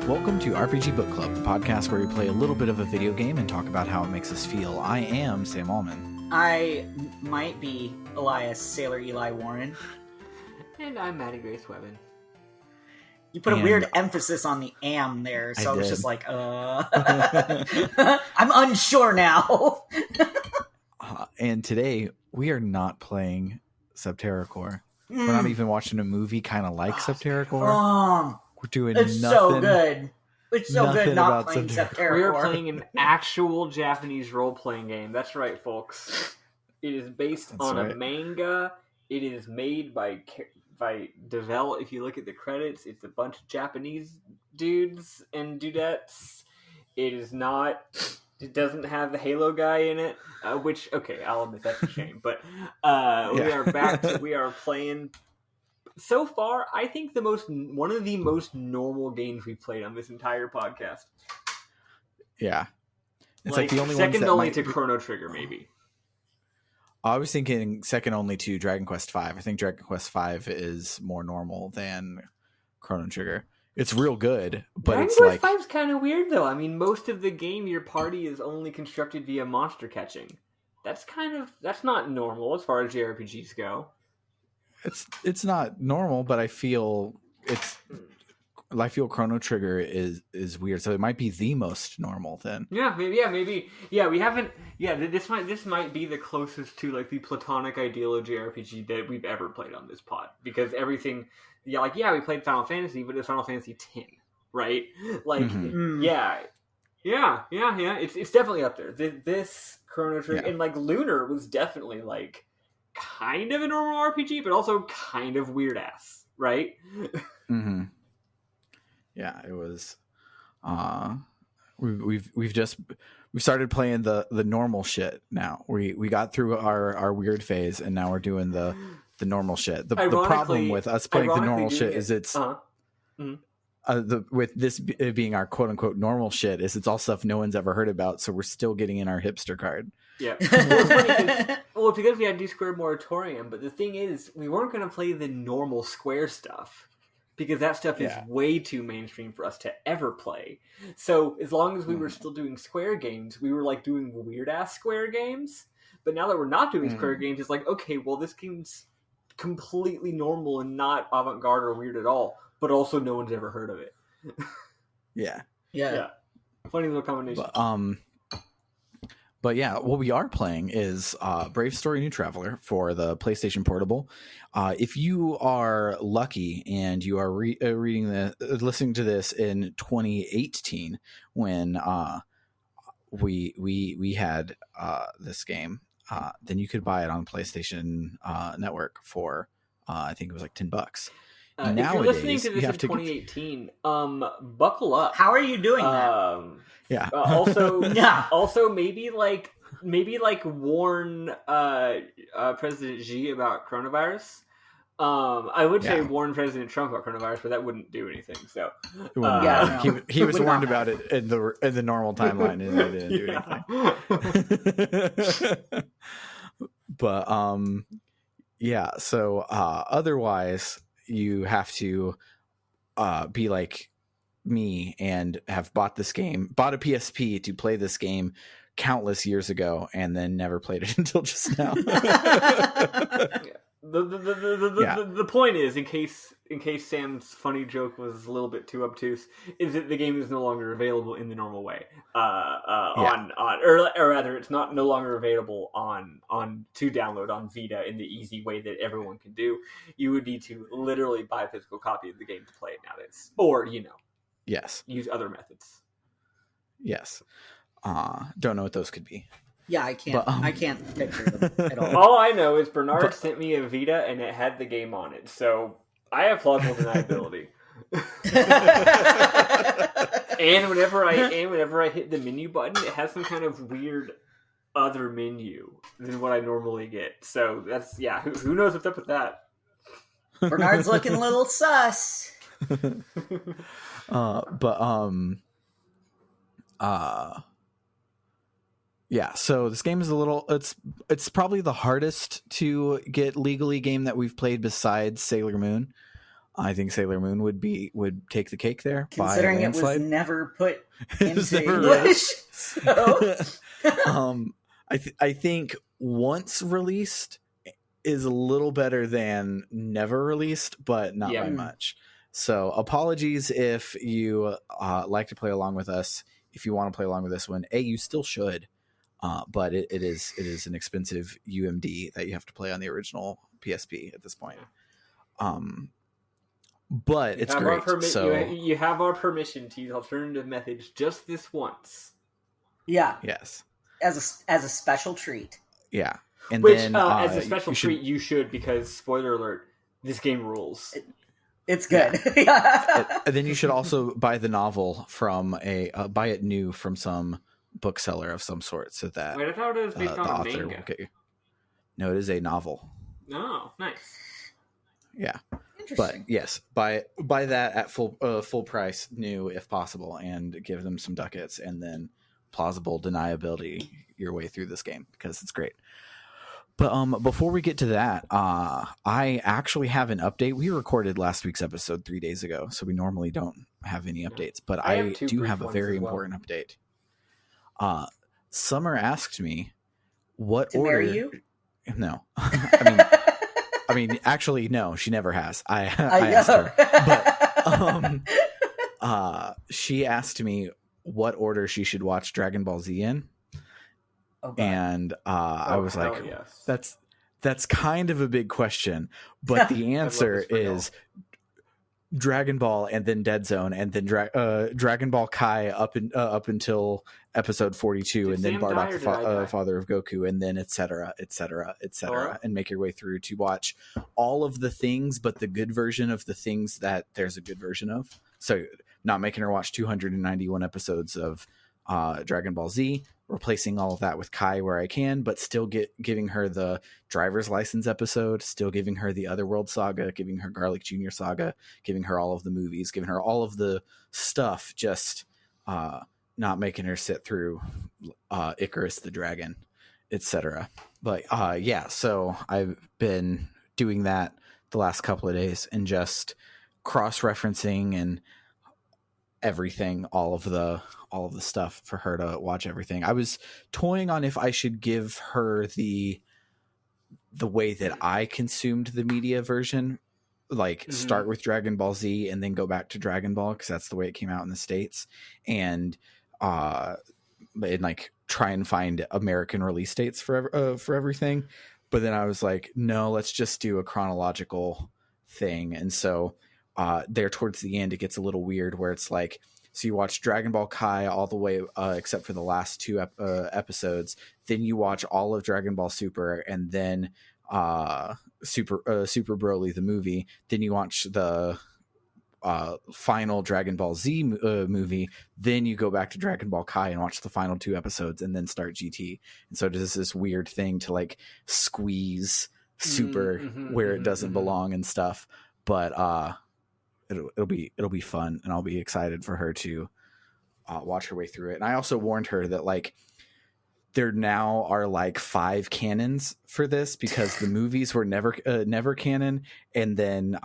Welcome to RPG Book Club, the podcast where we play a little bit of a video game and talk about how it makes us feel. I am Sam Allman. I might be Elias Sailor Eli Warren. And I'm Maddy Grace Webben. You put a weird emphasis on the am there, so I was just like, I'm unsure now. And today, we are not playing Subterracore. We're not even watching a movie kind of like Subterracore. We're doing it's nothing. So good. It's so good not playing Subterracore. We are playing an actual Japanese role-playing game. That's right, folks. It is based on a manga. It is made by Devel. If you look at the credits, it's a bunch of Japanese dudes and dudettes. It doesn't have the Halo guy in it, which, okay, I'll admit that's a shame. But we are back. We are playing. So far, I think one of the most normal games we've played on this entire podcast. Yeah, it's like the only second only to Chrono Trigger, maybe. I was thinking second only to Dragon Quest V. I think Dragon Quest V is more normal than Chrono Trigger. It's real good, but Dragon it's Quest like V's kind of weird though. I mean, most of the game, your party is only constructed via monster catching. That's not normal as far as JRPGs go. It's not normal, but I feel Chrono Trigger is weird, so it might be the most normal then. Maybe. Yeah, we haven't. Yeah, this might be the closest to like the platonic ideal of JRPG that we've ever played on this pod, because everything. Yeah, we played Final Fantasy, but it's Final Fantasy X, right? Like, yeah. It's definitely up there. This Chrono Trigger and like Lunar was definitely like kind of a normal RPG, but also kind of weird ass, right? Mm-hmm. Yeah, it was. We've started playing the normal shit now. We got through our weird phase, and now we're doing the normal shit. The problem with us playing the normal shit is it's with this being our quote unquote normal shit is it's all stuff no one's ever heard about, so we're still getting in our hipster card. Yeah. Well, it's because we had D-Squared Moratorium, but the thing is, we weren't going to play the normal Square stuff, because that stuff is way too mainstream for us to ever play. So as long as we were still doing Square games, we were like doing weird-ass Square games. But now that we're not doing Square games, it's like, okay, well, this game's completely normal and not avant-garde or weird at all, but also no one's ever heard of it. Yeah. Funny little combination. But yeah, what we are playing is Brave Story New Traveler for the PlayStation Portable. If you are lucky and you are listening to this in 2018, when we had this game, then you could buy it on PlayStation Network for I think it was like $10. If you're listening to this in 2018, buckle up. How are you doing that? Also, maybe warn President Xi about coronavirus. I would say warn President Trump about coronavirus, but that wouldn't do anything. So he was warned about it in the normal timeline, and it didn't do anything. But so otherwise you have to be like me and have bought a PSP to play this game countless years ago and then never played it until just now. The point is, in case Sam's funny joke was a little bit too obtuse, is that the game is no longer available in the normal way. Or rather, it's no longer available to download on Vita in the easy way that everyone can do. You would need to literally buy a physical copy of the game to play it nowadays, or use other methods. Yes. Don't know what those could be. Yeah, I can't. I can't picture them at all. All I know is Bernard sent me a Vita and it had the game on it, so I have plausible deniability. And whenever I hit the menu button, it has some kind of weird other menu than what I normally get. So that's who knows what's up with that? Bernard's looking a little sus. So this game is it's probably the hardest to get legally game that we've played besides Sailor Moon. I think Sailor Moon would take the cake there. Considering by a landslide. It was never put into never English. So. I think once released is a little better than never released, but not by much. So apologies if you like to play along with us. If you want to play along with this one, you still should. But it is an expensive UMD that you have to play on the original PSP at this point. But it's great. So you have our permission to use alternative methods just this once. Yeah. Yes. As a special treat. Yeah. And which, then as a special treat, you should, because spoiler alert, this game rules. It's good. Yeah. And then you should also buy the novel from buy it new from some bookseller of some sort, so that Wait, I thought it was based on a manga. Will get you. No, it is a novel. Oh, nice. Yeah. But yes, buy that at full price new if possible, and give them some ducats, and then plausible deniability your way through this game, because it's great. But before we get to that, I actually have an update. We recorded last week's episode 3 days ago, so we normally don't have any updates, but I do have a very important update. Summer asked me what to order. Marry you? No, I mean, actually, no, she never has. I asked her, but she asked me what order she should watch Dragon Ball Z in. Okay. And I was like, yes. That's kind of a big question, but the answer is Dragon Ball and then Dead Zone and then Dragon Ball Kai up until episode 42, and then Bardock the father of Goku, and then etc., and make your way through to watch all of the things, but the good version of the things that there's a good version of. So not making her watch 291 episodes of Dragon Ball Z, replacing all of that with Kai where I can, but still giving her the driver's license episode, still giving her the Otherworld saga, giving her Garlic Jr. saga, giving her all of the movies, giving her all of the stuff, just not making her sit through Icarus the Dragon, etc. But yeah, so I've been doing that the last couple of days and just cross-referencing and everything, all of the stuff for her to watch everything. I was toying on if I should give her the way that I consumed the media version, like start with Dragon Ball Z and then go back to Dragon Ball, because that's the way it came out in the States, and like try and find American release dates for everything. But then I was like, no, let's just do a chronological thing. And so there towards the end, it gets a little weird where it's like, so you watch Dragon Ball Kai all the way, except for the last two episodes. Then you watch all of Dragon Ball Super, and then Super Broly the movie. Then you watch the final Dragon Ball Z movie. Then you go back to Dragon Ball Kai and watch the final 2 episodes, and then start GT. And so there's this weird thing to like squeeze Super where it doesn't belong and stuff. But it'll be fun, and I'll be excited for her to watch her way through it. And I also warned her that like there now are like 5 canons for this, because the movies were never canon, and then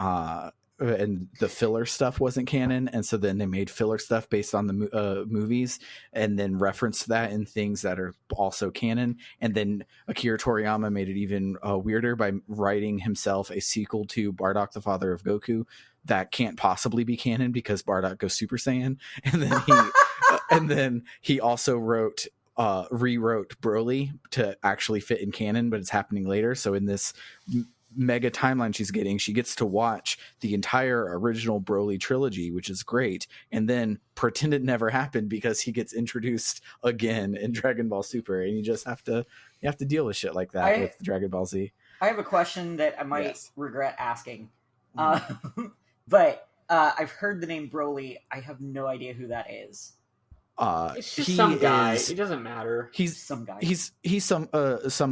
and the filler stuff wasn't canon, and so then they made filler stuff based on the movies, and then referenced that in things that are also canon. And then Akira Toriyama made it even weirder by writing himself a sequel to Bardock the Father of Goku that can't possibly be canon because Bardock goes Super Saiyan. And then he also rewrote Broly to actually fit in canon, but it's happening later. So in this mega timeline she gets to watch the entire original Broly trilogy, which is great, and then pretend it never happened because he gets introduced again in Dragon Ball Super, and you have to deal with shit like that with Dragon Ball Z. I have a question that I might regret asking. But I've heard the name Broly. I have no idea who that is. It's just some guy. It doesn't matter. He's some guy. He's some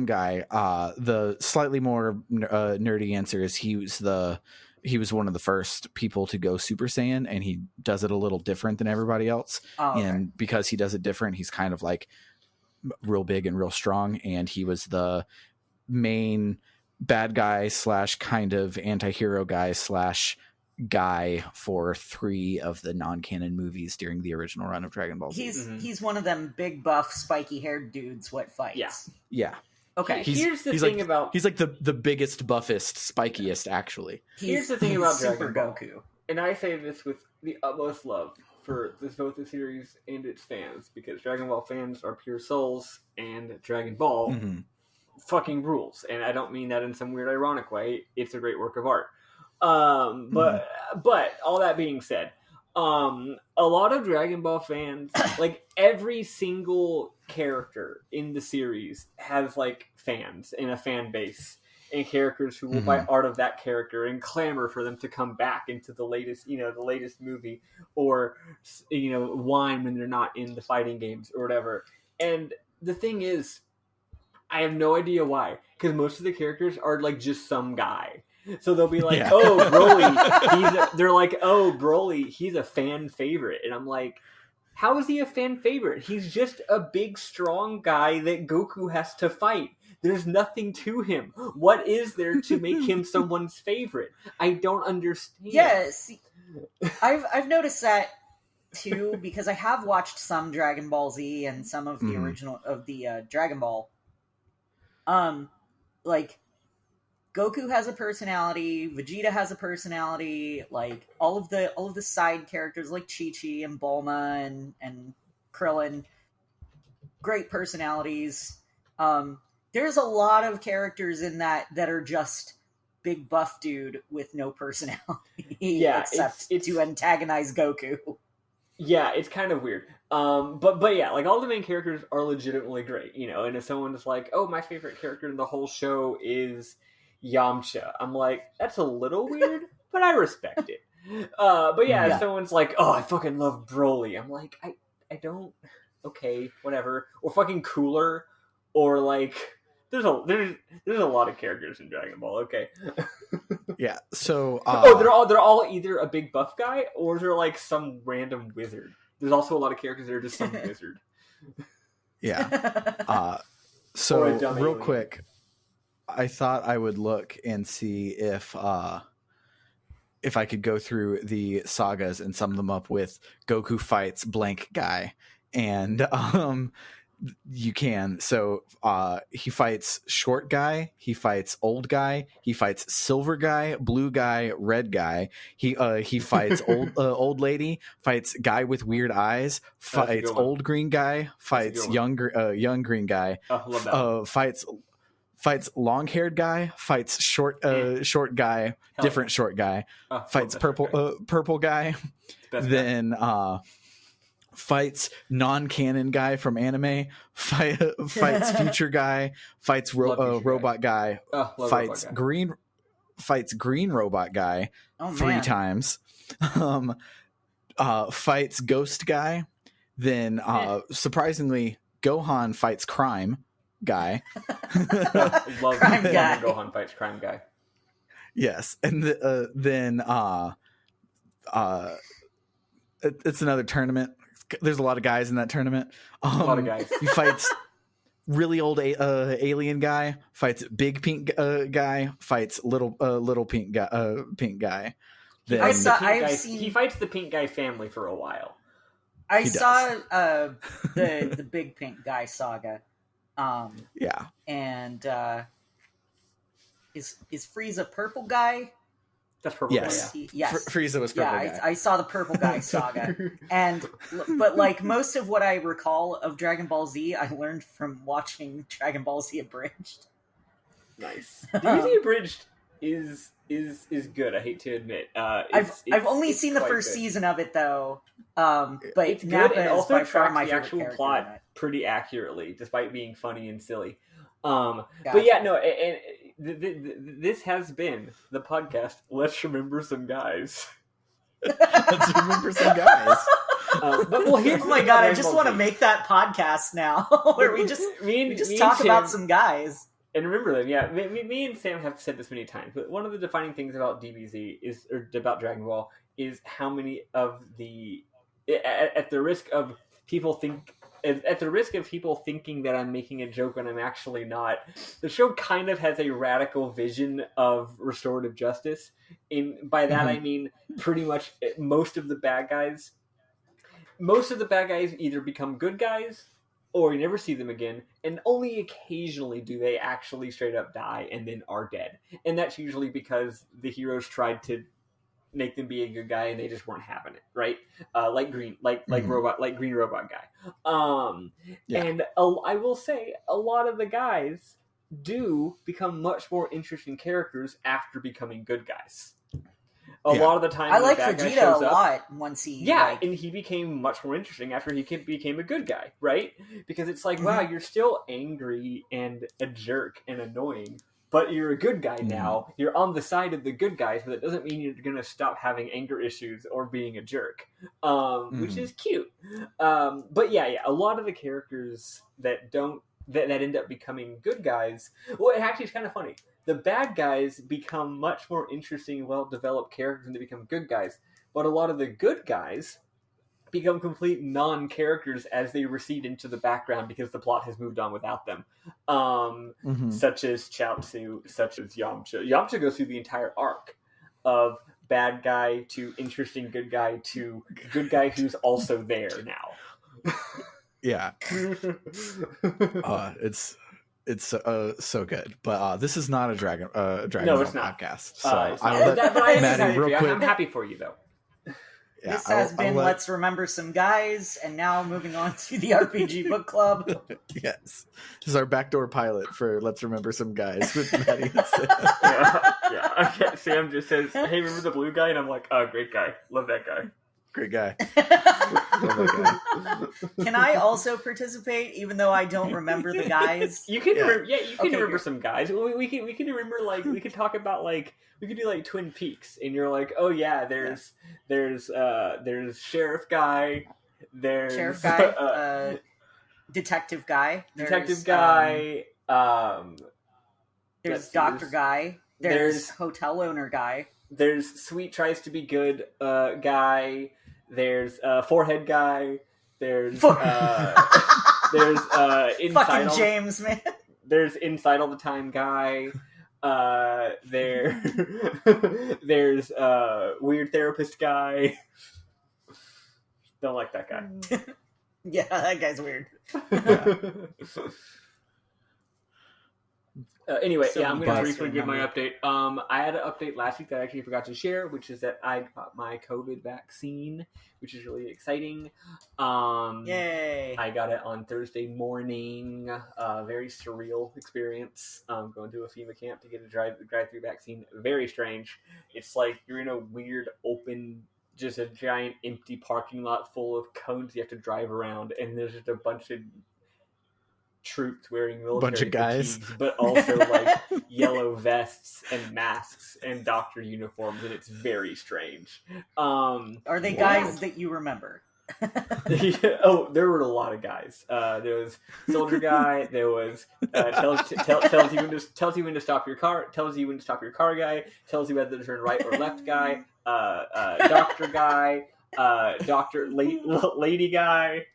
guy. The slightly more nerdy answer is he was one of the first people to go Super Saiyan, and he does it a little different than everybody else. Oh, okay. And because he does it different, he's kind of like real big and real strong. And he was the main bad guy / kind of anti-hero guy / guy for 3 of the non-canon movies during the original run of Dragon Ball Z. He's one of them big buff spiky haired dudes what fights. Yeah. Okay. Here's the thing about he's like the biggest, buffest, spikiest actually. Here's the thing about Super Dragon Ball. Goku. And I say this with the utmost love for both the series and its fans, because Dragon Ball fans are pure souls, and Dragon Ball fucking rules. And I don't mean that in some weird ironic way. It's a great work of art. But all that being said, a lot of Dragon Ball fans, like every single character in the series has like fans and a fan base, and characters who will buy art of that character and clamor for them to come back into the latest movie, or whine when they're not in the fighting games or whatever. And the thing is, I have no idea why, because most of the characters are like just some guy. So they'll be like, "Oh, Broly," they're like, "Oh, Broly, he's a fan favorite," and I'm like, "How is he a fan favorite? He's just a big, strong guy that Goku has to fight. There's nothing to him. What is there to make him someone's favorite? I don't understand." Yes, I've noticed that too, because I have watched some Dragon Ball Z and some of the original of the Dragon Ball. Like Goku has a personality, Vegeta has a personality, like all of the side characters like Chi-Chi and Bulma and Krillin, great personalities. There's a lot of characters in that are just big buff dude with no personality, except to antagonize Goku. Yeah, it's kind of weird. But yeah, like all the main characters are legitimately great, and if someone's like, "Oh, my favorite character in the whole show is Yamcha," I'm like, that's a little weird, but I respect it. But yeah, if someone's like, "Oh, I fucking love Broly," I'm like, I don't. Okay, whatever. Or fucking Cooler, or like, there's a lot of characters in Dragon Ball. Okay. Yeah. So they're all either a big buff guy or they're like some random wizard. There's also a lot of characters that are just some wizard. Yeah. So real alien. quick, I thought I would look and see if I could go through the sagas and sum them up with Goku fights blank guy, and you can. So he fights short guy, he fights old guy, he fights silver guy, blue guy, red guy. He fights old lady, fights guy with weird eyes, fights old green guy, fights young green guy, fights long haired guy, fights short guy, different short guy, fights purple guy, then fights non-canon guy from anime, fights future guy, fights robot guy, fights green robot guy 3 times, fights ghost guy, then surprisingly Gohan fights crime guy. Love Crime guy. Gohan fights crime guy. Yes, and then it's another tournament. There's a lot of guys in that tournament. A lot of guys. He fights really old alien guy, fights big pink guy, fights little pink guy. Then, He fights the pink guy family for a while. I saw the big pink guy saga. Yeah. And is Frieza purple guy? That's purple yes. guy. Yeah. Yes. Frieza was purple guy. I saw the purple guy saga. But like most of what I recall of Dragon Ball Z, I learned from watching Dragon Ball Z Abridged. Nice. DBZ Abridged is good. I hate to admit. I've only seen the first season of it though. But it's good. It also tracks my the actual plot pretty accurately, despite being funny and silly. But yeah, no, and this has been the podcast. Let's remember some guys. Let's remember some guys. Here's oh my god! I just want to make that podcast now, where we just talk about some guys. And remember them, yeah. Me and Sam have said this many times, but one of the defining things about DBZ or about Dragon Ball is how many of the, at the risk of people at the risk of people thinking that I'm making a joke when I'm actually not, the show kind of has a radical vision of restorative justice. By that I mean pretty much most of the bad guys either become good guys or you never see them again, and only occasionally do they actually straight up die and then are dead. And that's usually because the heroes tried to make them be a good guy and they just weren't having it, right? Like green robot guy. And I will say a lot of the guys do become much more interesting characters after becoming good guys. A lot of the time, I like Vegeta a lot once he. And he became much more interesting after he became a good guy, right? Because it's like, wow, you're still angry and a jerk and annoying, but you're a good guy now. You're on the side of the good guys, but that doesn't mean you're going to stop having anger issues or being a jerk, which is cute. But a lot of the characters that end up becoming good guys. Well, it actually is kind of funny. The bad guys become much more interesting, well-developed characters when they become good guys. But a lot of the good guys become complete non-characters as they recede into the background because the plot has moved on without them. Such as Chaozu, such as Yamcha. Yamcha goes through the entire arc of bad guy to interesting good guy to good guy who's also there now. Yeah. It's so good, but this is not a Dragon Ball podcast. So I'll let Maddy real quick. I'm happy for you though. Yeah, this has been Let's Remember Some Guys, and now moving on to the RPG Book Club. Yes, this is our backdoor pilot for Let's Remember Some Guys with Maddy and Sam. Yeah. Sam just says, "Hey, remember the blue guy?" And I'm like, "Oh, great guy, love that guy." Great guy. Can I also participate, even though I don't remember the guys? You can, remember some guys. We can remember we could talk about we could do Twin Peaks, and you're like, oh yeah, there's Sheriff Guy, there's Detective Guy, Detective Guy, there's Doctor Guy, there's Hotel Owner Guy, there's Sweet Tries to Be Good Guy. There's Forehead Guy. There's Inside fucking James, man. There's Inside All the Time Guy. There's Weird Therapist Guy. Don't like that guy. Yeah, that guy's weird. Anyway, I'm going to briefly give my update. I had an update last week that I actually forgot to share, which is that I got my COVID vaccine, which is really exciting. Yay! I got it on Thursday morning. Very surreal experience. Going to a FEMA camp to get a drive-through vaccine. Very strange. It's like you're in a weird open, just a giant empty parking lot full of cones you have to drive around, and there's just a bunch of troops wearing military fatigues, but also yellow vests and masks and doctor uniforms, and it's very strange. Are they guys that you remember? Oh, there were a lot of guys. There was Soldier Guy. There was tells you when to stop your car. Tells you when to stop your car guy. Tells you whether to turn right or left guy. Doctor Guy. Lady Guy.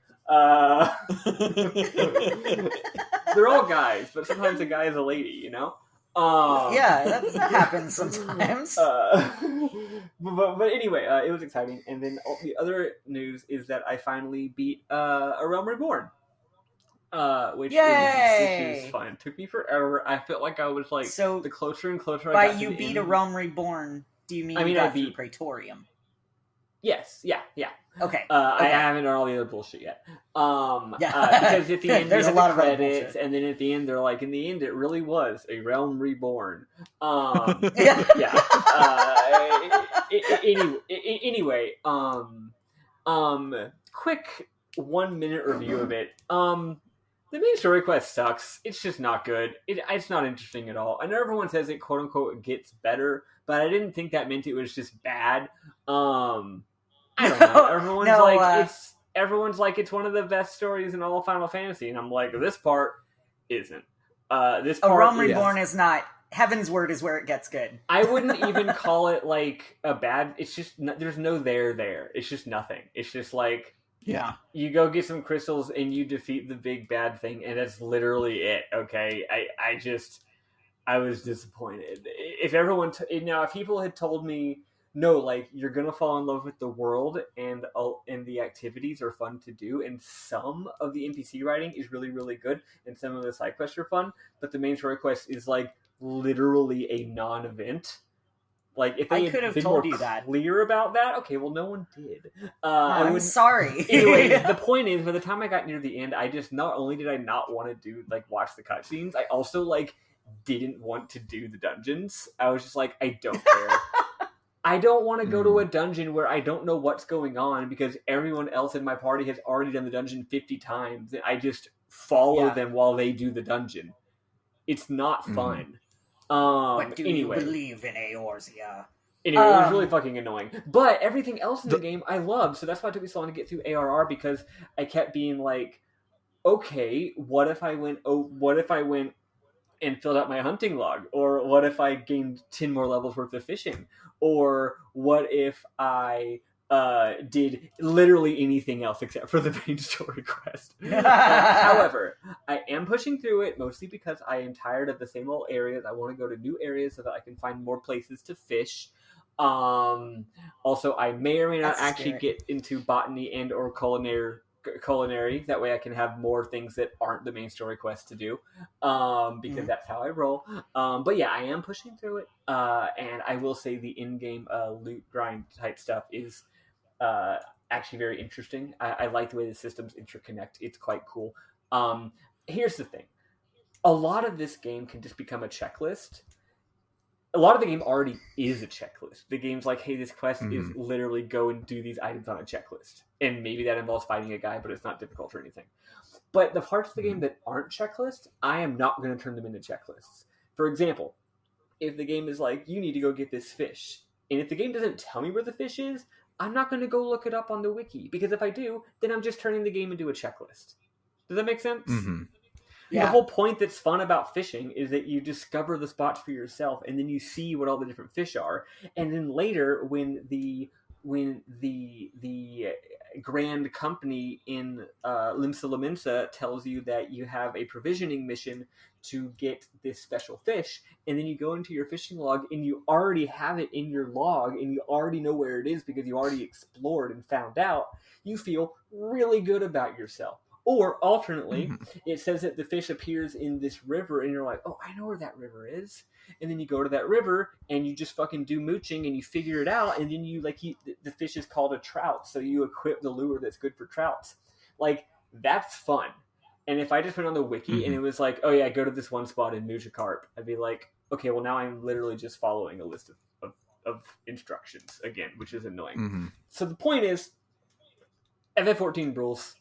They're all guys, but sometimes a guy is a lady, you know? Yeah, that happens sometimes. But anyway, it was exciting. And then the other news is that I finally beat A Realm Reborn. Which is fun. It took me forever. I felt like I was the closer and closer I got to the end. A Realm Reborn, do you mean you got through Praetorium? Yes, yeah. Okay. I haven't done all the other bullshit yet. Because at the end there's a lot of credits, and then at the end they're like, in the end it really was A Realm Reborn. Anyway, quick 1 minute review of it. The main story quest sucks. It's just not good. It's not interesting at all. I know everyone says it quote unquote gets better, but I didn't think that meant it was just bad. I don't know. Everyone's like it's one of the best stories in all of Final Fantasy, and I'm like, this part isn't. This part, A Realm Reborn is not. Heaven's Word is where it gets good. I wouldn't even call it a bad. It's just there's no there. It's just nothing. It's just Yeah. You go get some crystals and you defeat the big bad thing, and that's literally it. Okay, I was disappointed. If everyone now, if people had told me no, like you're gonna fall in love with the world and the activities are fun to do, and some of the NPC writing is really really good, and some of the side quests are fun, but the main story quest is like literally a non-event. Like if they could had have been told more you that. clear about that, okay, well no one did. I'm sorry. Anyway, the point is, by the time I got near the end, I just not only did I not want to do like watch the cutscenes, I also like didn't want to do the dungeons. I was just like, I don't care. I don't want to go to a dungeon where I don't know what's going on because everyone else in my party has already done the dungeon 50 times. And I just follow them while they do the dungeon. It's not fun. But do anyway. you believe in Eorzea? Anyway, it was really fucking annoying. But everything else in the game I loved, so that's why it took me so long to get through ARR, because I kept being like, okay, what if I went and filled out my hunting log? Or what if I gained 10 more levels worth of fishing? Or what if I did literally anything else except for the main story quest? However, I am pushing through it mostly because I am tired of the same old areas. I want to go to new areas so that I can find more places to fish. Also, I may or may not actually get into botany and or culinary. That way I can have more things that aren't the main story quest to do, because that's how I roll. But yeah, I am pushing through it, and I will say the in-game loot grind type stuff is actually very interesting. I like the way the systems interconnect. It's quite cool. Here's the thing. A lot of this game can just become a checklist. A lot of the game already is a checklist. The game's like, hey, this quest is literally go and do these items on a checklist. And maybe that involves fighting a guy, but it's not difficult or anything. But the parts of the game that aren't checklists, I am not going to turn them into checklists. For example, if the game is like, you need to go get this fish, and if the game doesn't tell me where the fish is, I'm not going to go look it up on the wiki. Because if I do, then I'm just turning the game into a checklist. Does that make sense? Mm-hmm. Yeah. The whole point that's fun about fishing is that you discover the spots for yourself, and then you see what all the different fish are. And then later, when the grand company in Limsa Lominsa tells you that you have a provisioning mission to get this special fish, and then you go into your fishing log and you already have it in your log and you already know where it is because you already explored and found out, you feel really good about yourself. Or alternately, it says that the fish appears in this river, and you're like, oh, I know where that river is. And then you go to that river, and you just fucking do mooching, and you figure it out, and then the fish is called a trout, so you equip the lure that's good for trouts. Like, that's fun. And if I just went on the wiki, and it was like, oh yeah, go to this one spot and mooch a carp, I'd be like, okay, well now I'm literally just following a list of instructions again, which is annoying. So the point is, FF14 rules.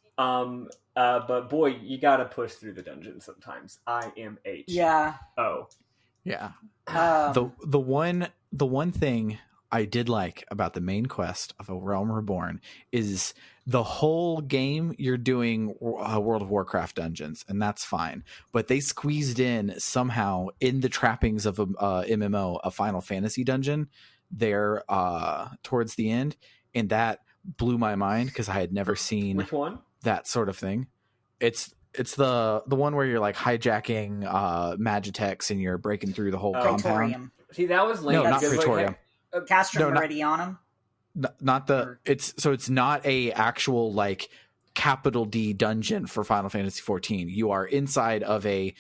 But boy, you gotta push through the dungeon sometimes. I am H. Yeah. Oh. Yeah. The one thing I did like about the main quest of A Realm Reborn is the whole game you're doing World of Warcraft dungeons, and that's fine. But they squeezed in somehow in the trappings of a MMO, a Final Fantasy dungeon there towards the end, and that blew my mind because I had never seen Which one? That sort of thing. It's the one where you're like hijacking Magitex and you're breaking through the whole compound. Praetorium. See, that was lame. No, not Praetorium. Castrum Meridianum. Not the. It's not a actual like capital D dungeon for Final Fantasy 14. You are inside of the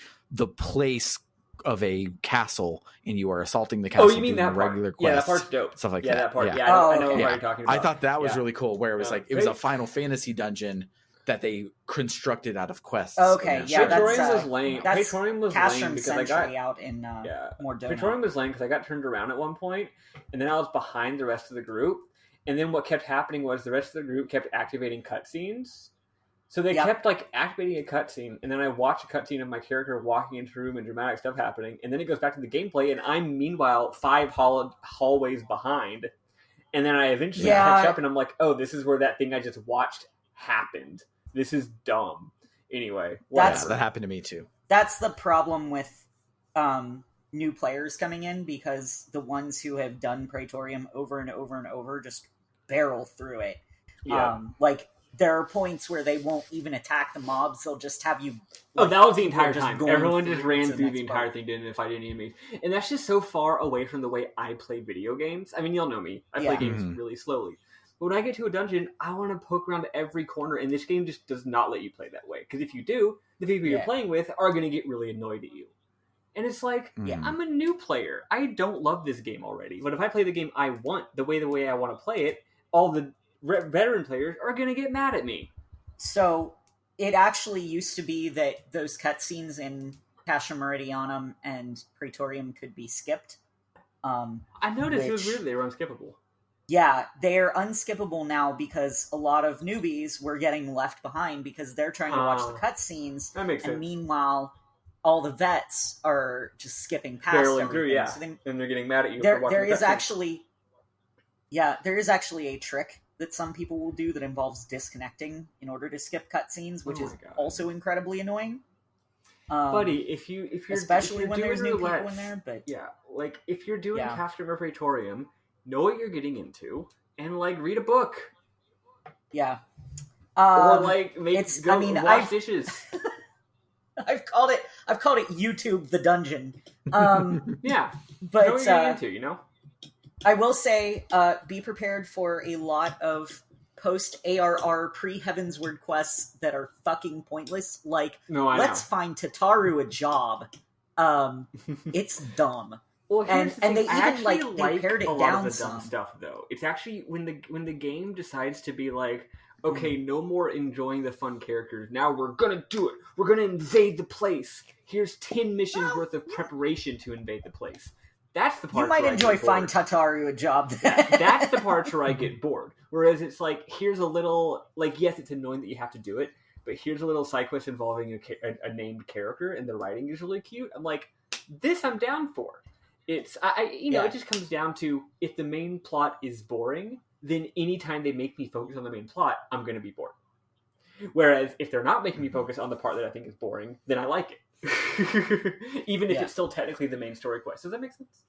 place of a castle, and you are assaulting the castle. Oh, you mean that part? Regular quests, yeah, that part's dope. Stuff like that. that. Yeah, that part. Yeah, Yeah, I know what you're talking about. I thought that was really cool. Where it was like it was a Final Fantasy dungeon that they constructed out of quests. Okay, yeah, Praetorium was lame. That's Praetorium was lame because I got out in Mordona. Praetorium was lame because I got turned around at one point, and then I was behind the rest of the group. And then what kept happening was the rest of the group kept activating cutscenes. So they kept like activating a cutscene, and then I watch a cutscene of my character walking into a room and dramatic stuff happening, and then it goes back to the gameplay, and I'm meanwhile 5 hallways behind, and then I eventually catch up, and I'm like, oh, this is where that thing I just watched happened. This is dumb. Anyway, that happened to me too. That's the problem with new players coming in, because the ones who have done Praetorium over and over and over just barrel through it. Yeah. Like there are points where they won't even attack the mobs. They'll just have you. Oh, that was the entire just time. going Everyone just through ran to the through next the entire part. thing, didn't fight any enemies. And that's just so far away from the way I play video games. I mean, y'all know me. I play Yeah. games Mhm. really slowly. But when I get to a dungeon, I want to poke around every corner, and this game just does not let you play that way. Because if you do, the people you're Yeah. playing with are going to get really annoyed at you. And it's like, Yeah. I'm a new player. I don't love this game already. But if I play the game I want, the way I want to play it, all the veteran players are going to get mad at me. So it actually used to be that those cutscenes in Cassia Meridianum and Praetorium could be skipped. I noticed it was Which- weird they were unskippable. Yeah, they're unskippable now because a lot of newbies were getting left behind because they're trying to watch the cutscenes, That makes sense. and meanwhile, all the vets are just skipping past Barreling everything. through, yeah. So they, And they're getting mad at you for there watching is the cutscenes. actually, there is actually a trick that some people will do that involves disconnecting in order to skip cutscenes, which Oh is my God. also incredibly annoying. Buddy, if you're especially when doing there's new roulette, people in there, but yeah, like if you're doing Yeah. Castor Praetorium, know what you're getting into, and like read a book, yeah. or like wash dishes. I've called it YouTube the dungeon. Yeah, But know what you're getting into, you know. I will say, be prepared for a lot of post-ARR pre-Heavensward quests that are fucking pointless. Like, No, I let's find Tataru a job. It's dumb. Well, here's the and thing. they I even, actually like, they pared it a lot down of the dumb some. stuff, though. It's actually when the game decides to be like, okay, no more enjoying the fun characters. Now we're gonna do it. We're gonna invade the place. Here's 10 missions worth of preparation to invade the place. That's the part You might where I enjoy get find bored. Tataru a job. That's the parts where I get bored. Whereas it's like, here's a little, like, yes, it's annoying that you have to do it, but here's a little side quest involving a named character, and the writing is really cute. I'm like, this I'm down for. It's, it just comes down to, if the main plot is boring, then anytime they make me focus on the main plot, I'm going to be bored. Whereas if they're not making me focus on the part that I think is boring, then I like it. Even if it's still technically the main story quest. Does that make sense?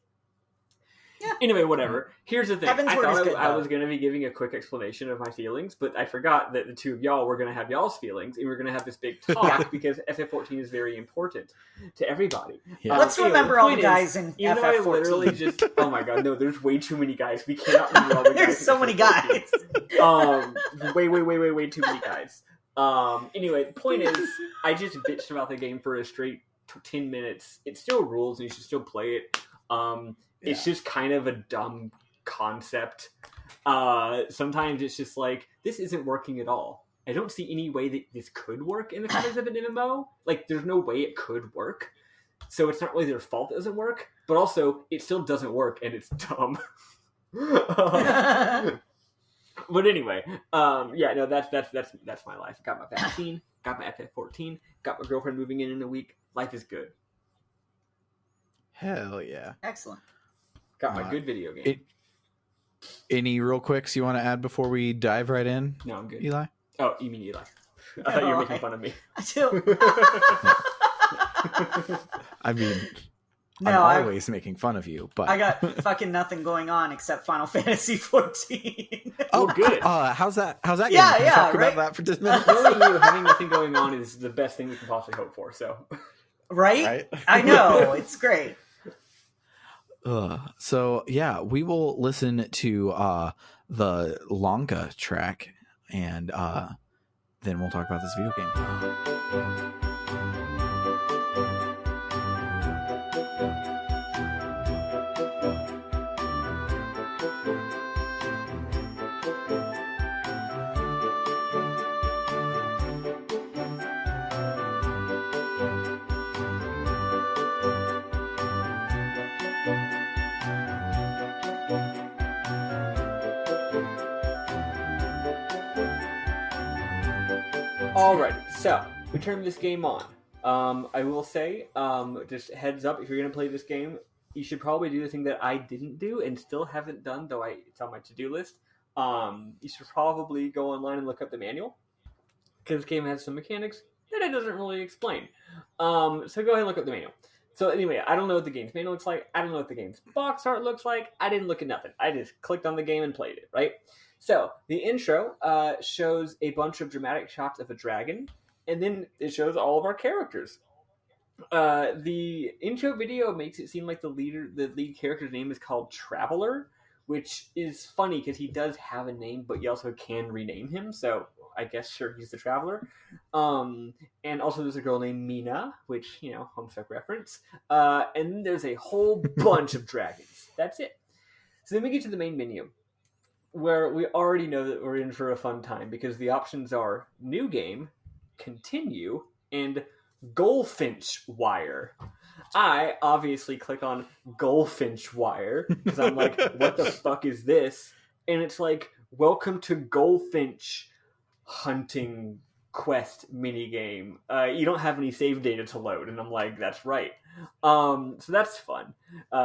Yeah. Anyway, whatever. Here's the thing. Heavensward I is thought good, I though. was going to be giving a quick explanation of my feelings, but I forgot that the two of y'all were going to have y'all's feelings, and we're going to have this big talk because FF14 is very important to everybody. Yeah. Let's Anyway, remember all the point guys is, in even though I FF14. literally just... Oh my god, no, there's way too many guys. We cannot remember all the guys. There's so many FF14. guys. Way too many guys. Anyway, the point is, I just bitched about the game for a straight 10 minutes. It still rules, and you should still play it. It's just kind of a dumb concept. Sometimes it's just like, this isn't working at all. I don't see any way that this could work in the context of an MMO. Like, there's no way it could work. So it's not really their fault it doesn't work, but also, it still doesn't work, and it's dumb. But anyway, that's my life. Got my vaccine, got my FF14, got my girlfriend moving in a week. Life is good. Hell yeah. Excellent. Got my good video game. Any real quicks you want to add before we dive right in, No, I'm good. Eli? Oh, you mean Eli? I thought you were making fun of me. I do. I mean, No, I'm always making fun of you, but I got fucking nothing going on except Final Fantasy 14. oh, good. How's that? How's that? Yeah, going? Can we yeah, talk right? about that for 10 minutes. Knowing you having nothing going on is the best thing we can possibly hope for. So, Right? Right? I know. It's great. So yeah, we will listen to the Lanka track, and then we'll talk about this video game. alright, so we turn this game on. I will say, just heads up, if you're going to play this game, you should probably do the thing that I didn't do and still haven't done, though it's on my to-do list. You should probably go online and look up the manual, because this game has some mechanics that it doesn't really explain. So go ahead and look up the manual. So anyway, I don't know what the game's manual looks like. I don't know what the game's box art looks like. I didn't look at nothing. I just clicked on the game and played it, right? So the intro shows a bunch of dramatic shots of a dragon, and then it shows all of our characters. The intro video makes it seem like the lead character's name is called Traveler, which is funny because he does have a name, but you also can rename him. So I guess sure he's the Traveler. And also there's a girl named Mina, which homosexual reference. And then there's a whole bunch of dragons. That's it. So then we get to the main menu, where we already know that we're in for a fun time because the options are new game, continue, and Goldfinch Wire. I obviously click on Goldfinch Wire because I'm like, what the fuck is this? And it's like, welcome to Goldfinch hunting quest minigame. You don't have any save data to load. And I'm like, that's right. So that's fun.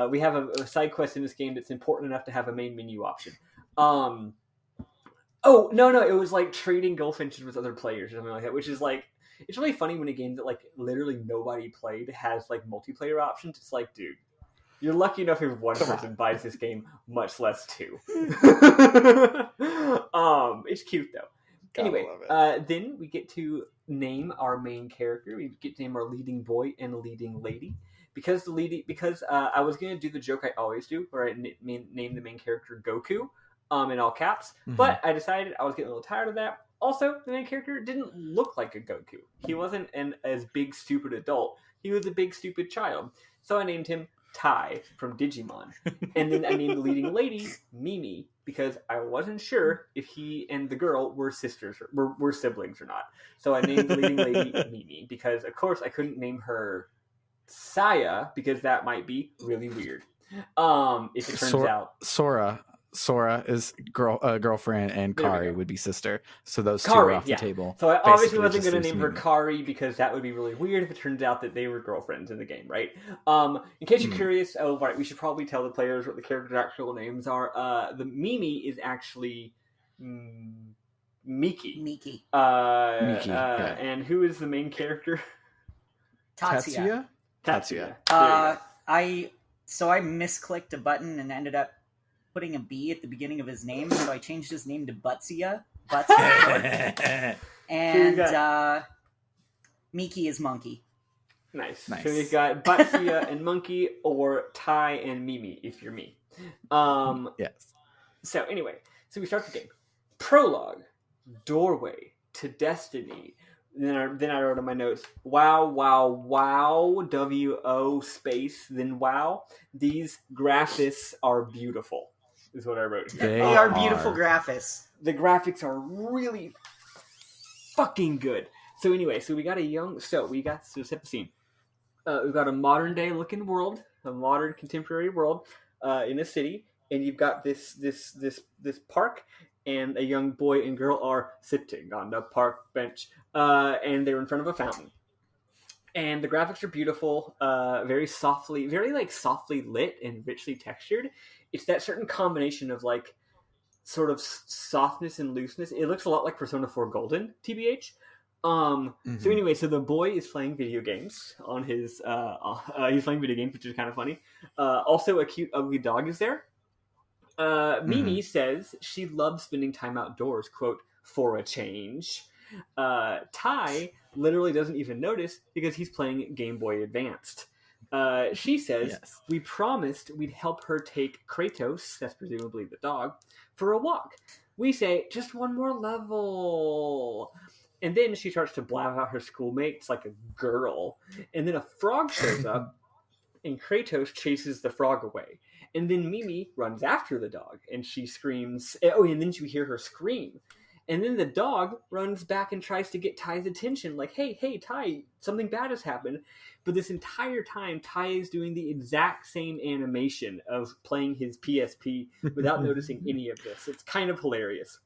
We have a side quest in this game that's important enough to have a main menu option. Oh, no, it was like trading goldfinches with other players or something like that, which is like, it's really funny when a game that like literally nobody played has like multiplayer options. It's like, dude, you're lucky enough if one person buys this game, much less two. It's cute though. Anyway, then we get to name our main character. We get to name our leading boy and leading lady. Because I was gonna do the joke I always do, where I name the main character Goku, in all caps. But I decided I was getting a little tired of that. Also, the main character didn't look like a Goku. He wasn't as big stupid adult. He was a big stupid child. So I named him Tai from Digimon. And then I named the leading lady Mimi because I wasn't sure if he and the girl were sisters or were siblings or not. So I named the leading lady Mimi because of course I couldn't name her Saya because that might be really weird. If it turns out Sora is girlfriend and Kari would be sister. So those two Kari, are off the table. So I obviously wasn't going to name her Kari because that would be really weird if it turns out that they were girlfriends in the game, right? In case you're curious, right, we should probably tell the players what the characters' actual names are. The Mimi is actually Miki. Miki. And who is the main character? Tatsuya. I misclicked a button and ended up putting a B at the beginning of his name, so I changed his name to Butsia. And Miki is Monkey. Nice. So we've got Butsia and Monkey, or Tai and Mimi, if you're me. Yes. So anyway, so we start the game. Prologue. Doorway to Destiny. Then I wrote in my notes, wow, W-O space, then wow. These graphics are beautiful, is what I wrote here. They are beautiful graphics. The graphics are really fucking good. So anyway, so set the scene. We've got a modern day looking world, a modern contemporary world in a city, and you've got this park. And a young boy and girl are sitting on the park bench, and they're in front of a fountain. And the graphics are beautiful, very softly lit and richly textured. It's that certain combination of like sort of softness and looseness. It looks a lot like Persona 4 Golden, TBH. So anyway, so the boy is playing video games on his. He's playing video games, which is kind of funny. Also, a cute, ugly dog is there. Mimi says she loves spending time outdoors, quote, for a change. Tai literally doesn't even notice because he's playing Game Boy Advanced. She says, we promised we'd help her take Kratos, that's presumably the dog, for a walk. We say, just one more level. And then she starts to blab out her schoolmates like a girl. And then a frog shows up, and Kratos chases the frog away. And then Mimi runs after the dog, and she screams. Oh, and then you hear her scream. And then the dog runs back and tries to get Ty's attention, like, hey, Ty, something bad has happened. But this entire time, Ty is doing the exact same animation of playing his PSP without noticing any of this. It's kind of hilarious.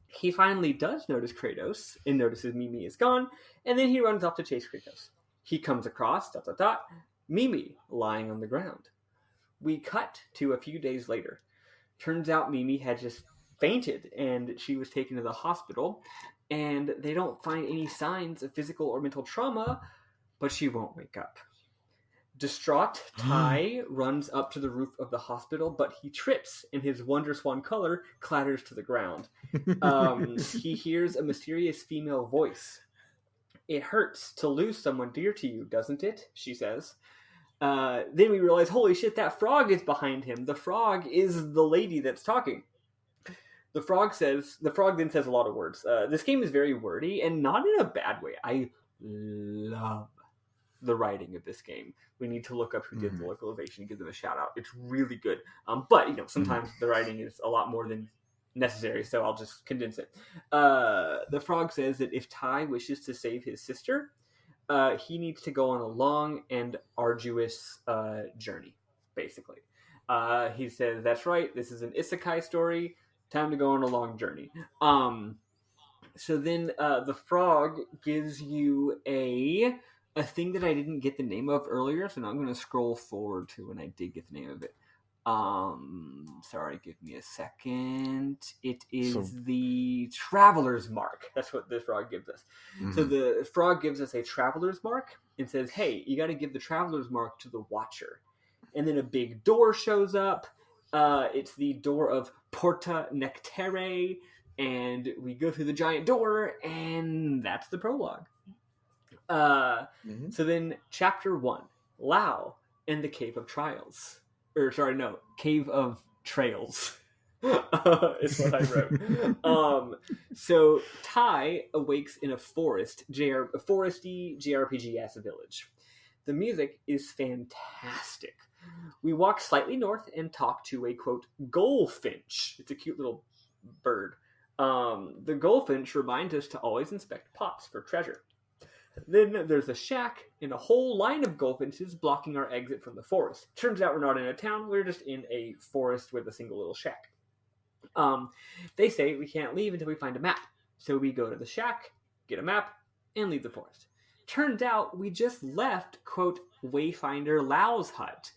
He finally does notice Kratos and notices Mimi is gone, and then he runs off to chase Kratos. He comes across, Mimi lying on the ground. We cut to a few days later. Turns out Mimi had just fainted and she was taken to the hospital, and they don't find any signs of physical or mental trauma, but she won't wake up. Distraught, Ty runs up to the roof of the hospital, but he trips, and his Wonder Swan color clatters to the ground. He hears a mysterious female voice. "It hurts to lose someone dear to you, doesn't it?" she says. Then we realize, holy shit, that frog is behind him. The frog is the lady that's talking. The frog then says a lot of words. This game is very wordy, and not in a bad way. I love the writing of this game. We need to look up who did the localization and give them a shout out. It's really good. But sometimes the writing is a lot more than necessary, so I'll just condense it. The frog says that if Ty wishes to save his sister, he needs to go on a long and arduous journey, basically. He says, that's right, this is an isekai story. Time to go on a long journey. So then the frog gives you a thing that I didn't get the name of earlier, so now I'm going to scroll forward to when I did get the name of it. Sorry, give me a second. It is the Traveler's Mark. That's what the frog gives us. Mm-hmm. So the frog gives us a Traveler's Mark and says, hey, you got to give the Traveler's Mark to the Watcher. And then a big door shows up. It's the door of Porta Nectere, and we go through the giant door, and that's the prologue. So then, Chapter 1, Lao and the Cave of Trials. Cave of Trails. Is what I wrote. So Ty awakes in a foresty JRPG-ass village. The music is fantastic. We walk slightly north and talk to a, quote, goldfinch. It's a cute little bird. The goldfinch reminds us to always inspect pots for treasure. Then there's a shack and a whole line of goldfinches blocking our exit from the forest. Turns out we're not in a town, we're just in a forest with a single little shack. They say we can't leave until we find a map. So we go to the shack, get a map, and leave the forest. Turns out we just left, quote, Wayfinder Lao's hut.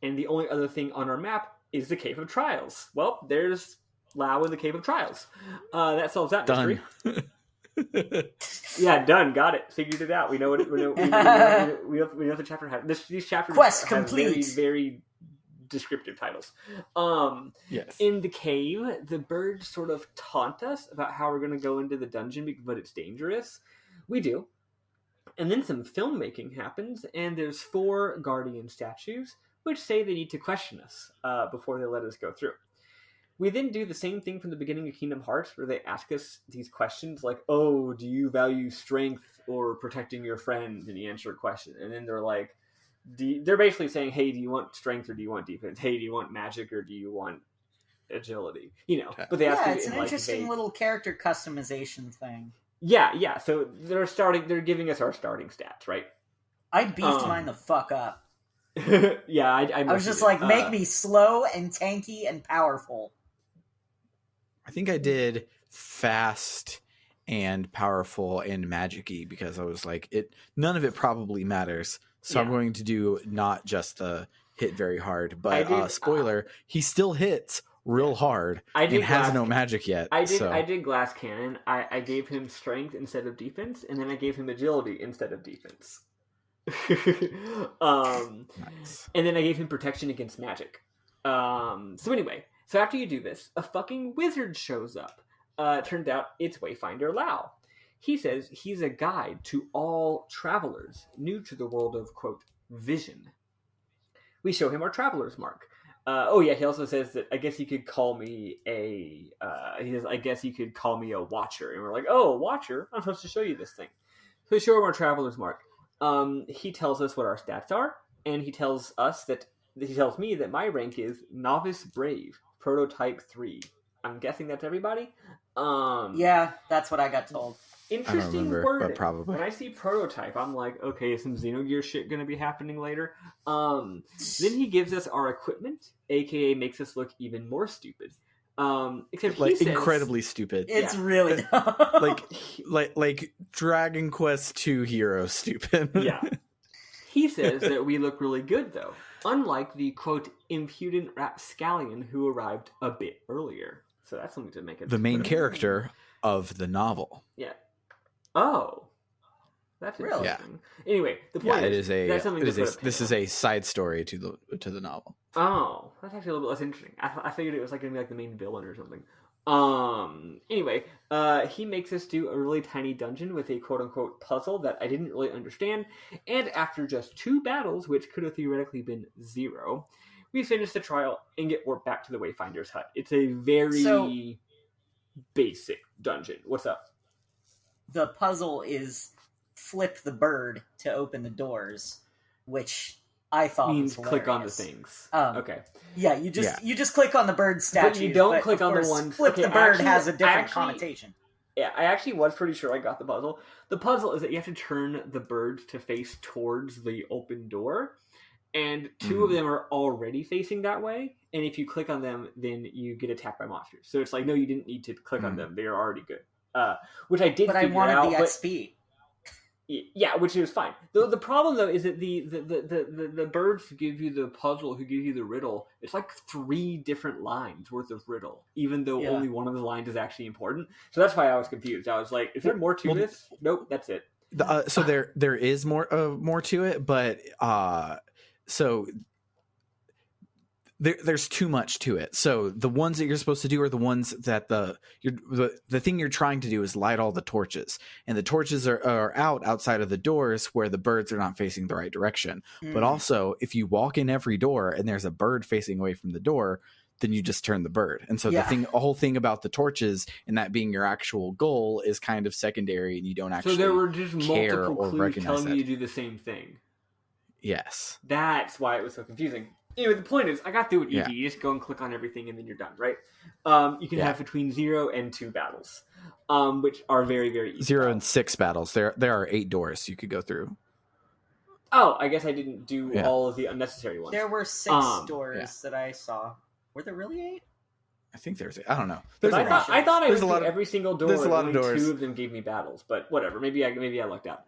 And the only other thing on our map is the Cave of Trials. Well, there's Lao in the Cave of Trials. That solves that mystery. Yeah, done. Got it. Figured it out. We know what we know the chapter has. These chapters Quest have complete. very, very descriptive titles. Yes. In the cave, the birds sort of taunt us about how we're going to go into the dungeon, but it's dangerous. We do. And then some filmmaking happens, and there's 4 guardian statues, which say they need to question us before they let us go through. We then do the same thing from the beginning of Kingdom Hearts, where they ask us these questions like, oh, do you value strength or protecting your friends? And you answer a question. And then they're like, they're basically saying, hey, do you want strength or do you want defense? Hey, do you want magic or do you want agility? But they ask it's an interesting little character customization thing. Yeah. So they're giving us our starting stats, right? I beefed mine the fuck up. Yeah, I was just like, make me slow and tanky and powerful. I think I did fast and powerful and magic-y because I was like, none of it probably matters. So I'm going to do not just hit very hard, but spoiler, he still hits real hard and has no magic yet. I did Glass Cannon. I gave him strength instead of defense, and then I gave him agility instead of defense. Nice. And then I gave him protection against magic. So anyway, so after you do this, a fucking wizard shows up. Turns out it's Wayfinder Lao. He says he's a guide to all travelers new to the world of, quote, vision. We show him our traveler's mark. He also says that I guess you could call me a watcher. And we're like, oh, a watcher? I'm supposed to show you this thing. So we show him our traveler's mark. He tells us what our stats are, and he tells me that my rank is Novice Brave, Prototype 3. I'm guessing that's everybody? Yeah, that's what I got told. Interesting wording. But probably. When I see Prototype, I'm like, okay, is some Xenogear shit going to be happening later? Then he gives us our equipment, aka makes us look even more stupid. Except he says, incredibly stupid. It's really dumb. like Dragon Quest 2 hero stupid. Yeah. He says that we look really good though, unlike the quote impudent rapscallion who arrived a bit earlier. So that's something to make it. The main character of the novel. Yeah. Oh. That's Really? interesting. Anyway, the point that's something this is a side story to the novel. Oh, that's actually a little bit less interesting. I figured it was like gonna be like the main villain or something. Anyway, he makes us do a really tiny dungeon with a quote-unquote puzzle that I didn't really understand, and after just 2 battles, which could have theoretically been 0, we finish the trial and get warped back to the Wayfinder's hut. It's a very basic dungeon. What's up? The puzzle is flip the bird to open the doors, which I thought means was click on the things. Okay. Yeah, you just click on the bird statue. But you don't click on the ones. Flip the bird has a different connotation. Yeah, I actually was pretty sure I got the puzzle. The puzzle is that you have to turn the bird to face towards the open door, and 2 of them are already facing that way. And if you click on them, then you get attacked by monsters. So it's like, no, you didn't need to click on them; they are already good. Which I did. But I wanted the XP. Yeah, which is fine. The problem though is that the birds who give you the puzzle, who give you the riddle, it's like 3 different lines worth of riddle, even though only one of the lines is actually important. So that's why I was confused. I was like, is there more to this? Nope, that's it. So there is more to it, but so there's too much to it. So the ones that you're supposed to do are the ones that the thing you're trying to do is light all the torches, and the torches are outside of the doors where the birds are not facing the right direction. But also, if you walk in every door and there's a bird facing away from the door, then you just turn the bird. And so the whole thing about the torches and that being your actual goal is kind of secondary, and you don't actually. So there were just multiple clues recognize telling you to do the same thing. Yes, that's why it was so confusing. Anyway, the point is, I got through it easy. You just go and click on everything, and then you're done, right? You can have between 0 and 2 battles, which are very, very easy. 0 and 6 battles. There are 8 doors you could go through. Oh, I guess I didn't do all of the unnecessary ones. There were 6 doors that I saw. Were there really 8? I think there's. I don't know. I thought I went through every single door. There's a lot of doors. 2 of them gave me battles, but whatever. Maybe I lucked out.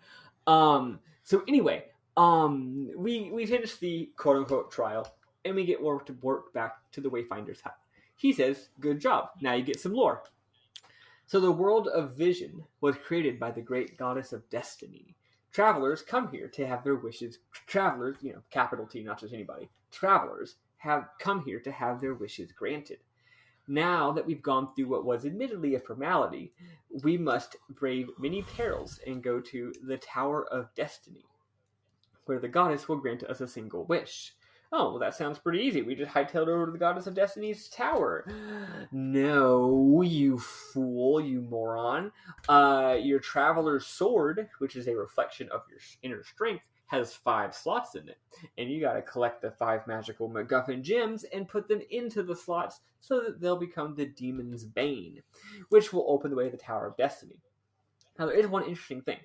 So anyway, we finished the quote unquote trial. And we get worked back to the Wayfinder's hut. He says, good job. Now you get some lore. So the world of vision was created by the great goddess of destiny. Travelers come here to have their wishes. Travelers, capital T, not just anybody. Travelers have come here to have their wishes granted. Now that we've gone through what was admittedly a formality, we must brave many perils and go to the Tower of Destiny, where the goddess will grant us a single wish. Oh, well, that sounds pretty easy. We just hightailed over to the Goddess of Destiny's tower. No, you fool, you moron. Your Traveler's Sword, which is a reflection of your inner strength, has 5 slots in it. And you gotta collect the 5 magical MacGuffin gems and put them into the slots so that they'll become the Demon's Bane, which will open the way to the Tower of Destiny. Now, there is one interesting thing.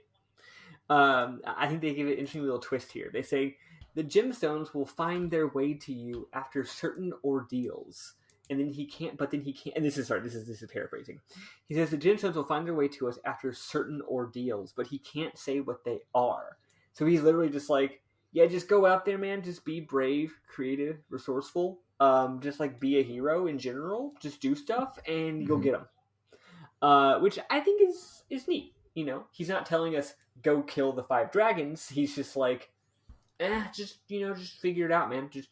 I think they give it an interesting little twist here. They say, the gemstones will find their way to you after certain ordeals. And then he can't, and this is paraphrasing. He says the gemstones will find their way to us after certain ordeals, but he can't say what they are. So he's literally just like, yeah, just go out there, man. Just be brave, creative, resourceful. Just like be a hero in general. Just do stuff and you'll get them. Which I think is neat. He's not telling us go kill the 5 dragons. He's just like, just figure it out, man. Just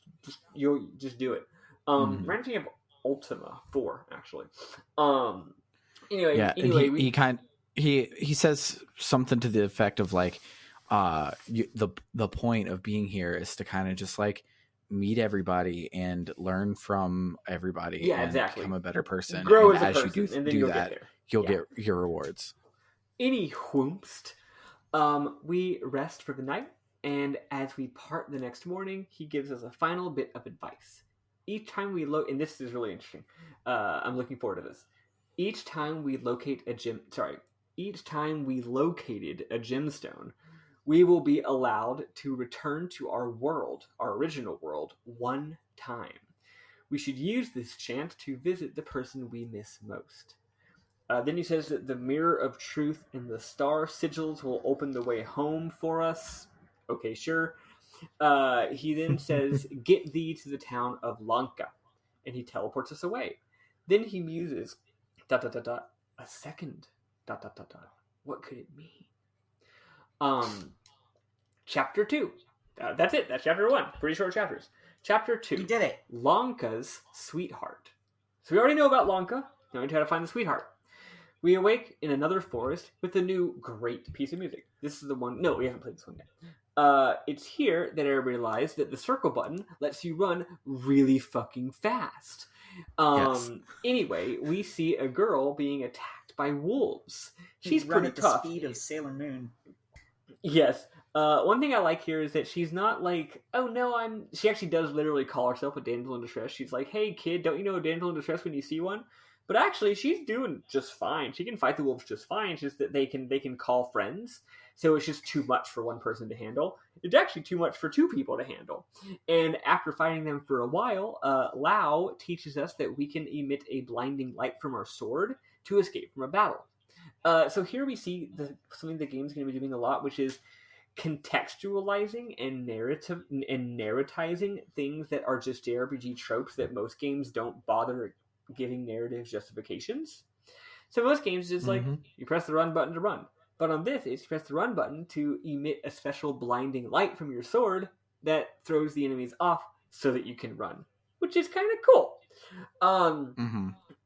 do it. Ranting of Ultima 4, actually. He says something to the effect of like, the point of being here is to kind of just like meet everybody and learn from everybody. Yeah, and exactly. Become a better person. Grow and as a person, you and then you'll that, get there. You'll get your rewards. Any whoomst. We rest for the night. And as we part the next morning, he gives us a final bit of advice. Each time we and this is really interesting. I'm looking forward to this. Each time we located a gemstone, we will be allowed to return to our original world, 1 time. We should use this chance to visit the person we miss most. Then he says that the mirror of truth and the star sigils will open the way home for us. Okay, sure. He then says, get thee to the town of Lanka. And he teleports us away. Then he muses, ... a second ... What could it mean? Chapter 2. That's it. That's chapter 1. Pretty short chapters. Chapter 2. You did it. Lanka's sweetheart. So we already know about Lanka. Now we try to find the sweetheart. We awake in another forest with a new great piece of music. This is the one... No, we haven't played this one yet. It's here that I realized that the circle button lets you run really fucking fast. Yes. Anyway, we see a girl being attacked by wolves. She's run pretty at tough. the speed of Sailor Moon. Yes. One thing I like here is that she's not like, oh no, she actually does literally call herself a damsel in distress. She's like, hey kid, don't you know a damsel in distress when you see one? But actually, she's doing just fine. She can fight the wolves just fine. It's just that they can call friends. So it's just too much for one person to handle. It's actually too much for two people to handle. And after fighting them for a while, Lao teaches us that we can emit a blinding light from our sword to escape from a battle. So here we see something the game's going to be doing a lot, which is contextualizing and narratizing things that are just JRPG tropes that most games don't bother giving narrative justifications. So most games just like, you press the run button to run. But on this, it's you press the run button to emit a special blinding light from your sword that throws the enemies off so that you can run, which is kind of cool.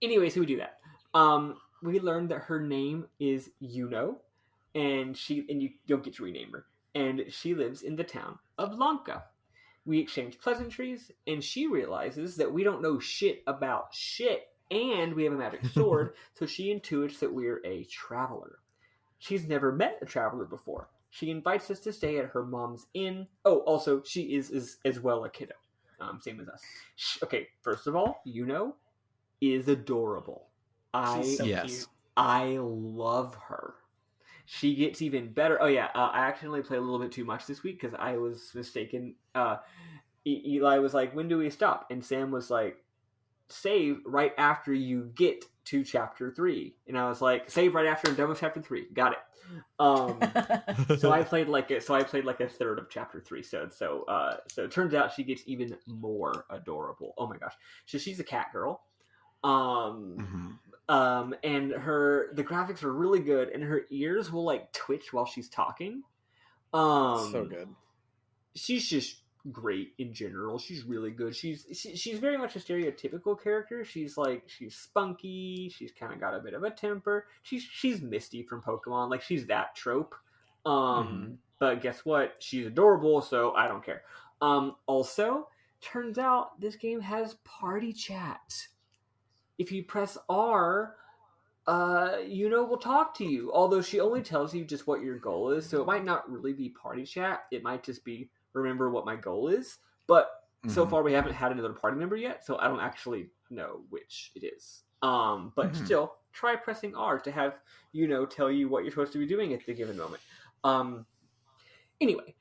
Anyway, so we do that. We learned that her name is Yuno, and you don't get to rename her, and she lives in the town of Lanka. We exchange pleasantries, and she realizes that we don't know shit about shit, and we have a magic sword, so she intuits that we're a traveler. She's never met a traveler before. She invites us to stay at her mom's inn. Oh, also, she is as well a kiddo. Same as us. Okay, first of all, Yuno is adorable. She's so cute. I love her. She gets even better. Oh yeah, I accidentally played a little bit too much this week because I was mistaken. Eli was like, when do we stop? And Sam was like, save right after you get to chapter 3. And I was like, save right after I'm done with chapter 3. Got it. So I played like a third of chapter 3. So it turns out she gets even more adorable. Oh my gosh. So she's a cat girl. And the graphics are really good, and her ears will like twitch while she's talking. So good. She's just great in general. She's really good. She's very much a stereotypical character. She's spunky. She's kind of got a bit of a temper. She's Misty from Pokemon. Like, she's that trope. But guess what? She's adorable, so I don't care. Also, turns out this game has party chat. If you press R, Yuno will talk to you. Although she only tells you just what your goal is, so it might not really be party chat. It might just be remember what my goal is. But so far we haven't had another party member yet, so I don't actually know which it is. But still, try pressing R to have Yuno tell you what you're supposed to be doing at the given moment. Anyway,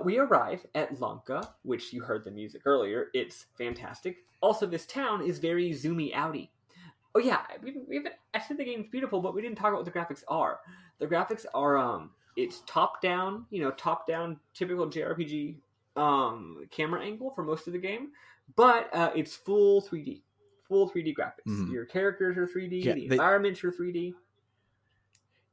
we arrive at Lanka, which you heard the music earlier. It's fantastic. Also, this town is very zoomy outy. Oh yeah, I said the game's beautiful, but we didn't talk about what the graphics are. The graphics are, it's top down, typical JRPG camera angle for most of the game, but it's full 3D graphics. Your characters are 3D, the environments are 3D.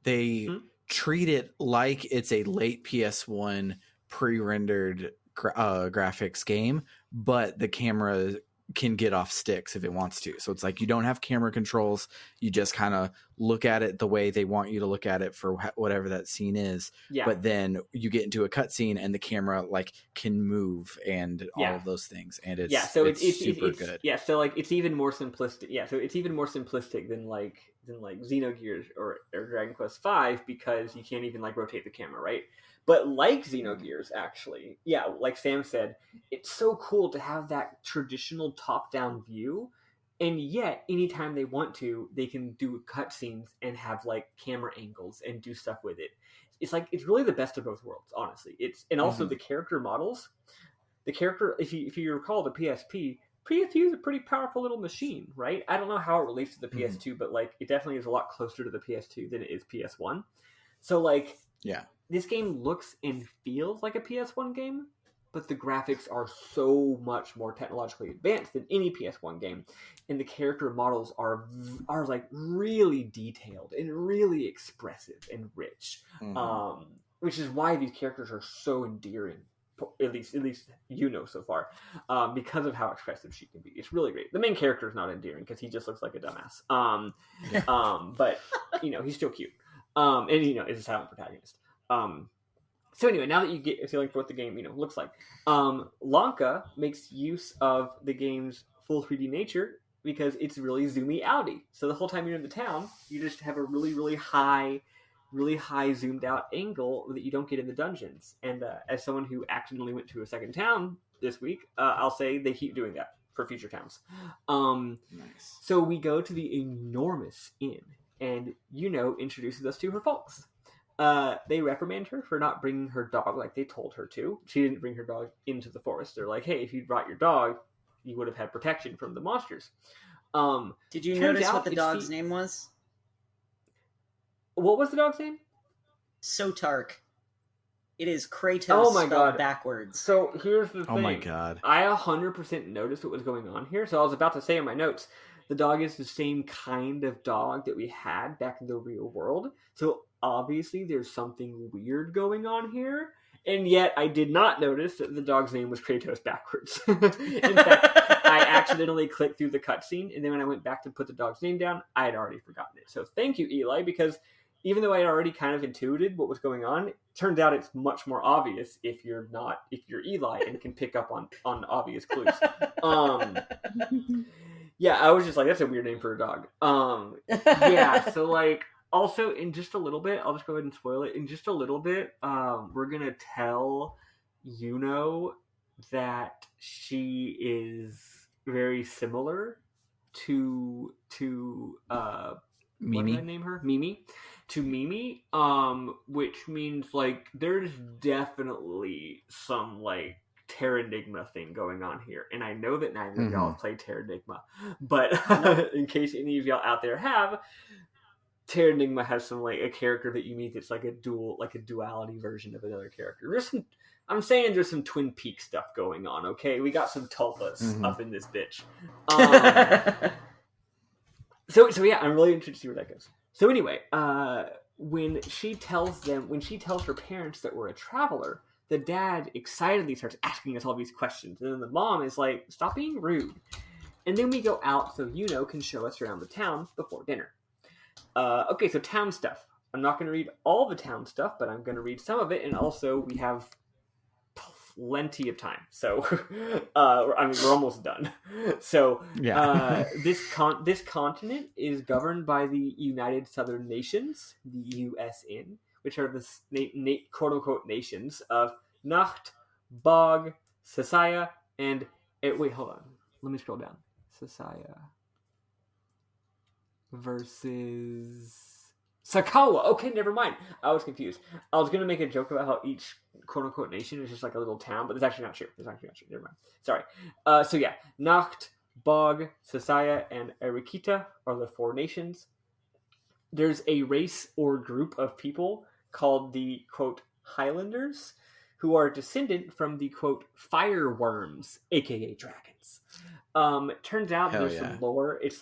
They treat it like it's a late PS1 pre-rendered graphics game, but the camera can get off sticks if it wants to. So it's like you don't have camera controls. You just kind of look at it the way they want you to look at it for whatever that scene is. Yeah. But then you get into a cutscene and the camera like can move and all of those things. And it's it's super good. Yeah, so like it's even more simplistic. Yeah, so it's even more simplistic than like Xenogears or Dragon Quest V, because you can't even like rotate the camera, right? But like Xenogears, actually, yeah, like Sam said, it's so cool to have that traditional top-down view, and yet, anytime they want to, they can do cutscenes and have like camera angles and do stuff with it. It's like it's really the best of both worlds, honestly. And also the character models. The character, if you recall the PSP is a pretty powerful little machine, right? I don't know how it relates to the PS2, but like it definitely is a lot closer to the PS2 than it is PS1. So like, yeah. This game looks and feels like a PS1 game, but the graphics are so much more technologically advanced than any PS1 game, and the character models are like really detailed and really expressive and rich. which is why these characters are so endearing. At least so far, because of how expressive she can be. It's really great. The main character is not endearing because he just looks like a dumbass. But he's still cute. And is a silent protagonist. So anyway, now that you get a feeling for what the game looks like, Lanka makes use of the game's full 3D nature because it's really zoomy outy. So the whole time you're in the town, you just have a really, really high zoomed out angle that you don't get in the dungeons. And as someone who accidentally went to a second town this week, I'll say they keep doing that for future towns. Nice. So we go to the enormous inn, and introduces us to her folks. They reprimand her for not bringing her dog like they told her to. She didn't bring her dog into the forest. They're like, hey, if you brought your dog, you would have had protection from the monsters. Did you notice what the dog's name was? What was the dog's name? Sotark. It is Kratos spelled backwards. So here's the thing. Oh my god. I 100% noticed what was going on here. So I was about to say in my notes, the dog is the same kind of dog that we had back in the real world. So obviously there's something weird going on here. And yet I did not notice that the dog's name was Kratos backwards. In fact, I accidentally clicked through the cutscene, and then when I went back to put the dog's name down, I had already forgotten it. So thank you, Eli, because even though I had already kind of intuited what was going on, it turns out it's much more obvious if you're Eli and can pick up on obvious clues. Yeah, I was just like, that's a weird name for a dog. So also in just a little bit, I'll just go ahead and spoil it. In just a little bit, we're gonna tell that she is very similar to Mimi. What did I name her? Mimi. To Mimi, which means there's definitely some Terranigma thing going on here, and I know that neither of y'all have played Terranigma, but in case any of y'all out there have, Terranigma has some a character that you meet that's a duality version of another character. I'm saying there's some Twin Peaks stuff going on. Okay, we got some tulpas up in this bitch. So yeah, I'm really interested to see where that goes. So anyway, when she tells her parents that we're a traveler, the dad excitedly starts asking us all these questions, and then the mom is like, "Stop being rude." And then we go out so can show us around the town before dinner. Okay, so town stuff. I'm not going to read all the town stuff, but I'm going to read some of it, and also we have plenty of time. So, we're almost done. So, this continent is governed by the United Southern Nations, the USN, which are the quote-unquote nations of Nacht, Bog, Sasaya, and... wait, hold on. Let me scroll down. Sasaya versus Sakawa. Okay, never mind. I was confused. I was going to make a joke about how each quote-unquote nation is just a little town, but it's actually not true. Never mind. Sorry. So yeah, Nacht, Bog, Sasaya, and Arikita are the 4 nations. There's a race or group of people called the, quote, Highlanders, who are descendant from the, quote, fireworms, aka dragons. It turns out there's some lore. It's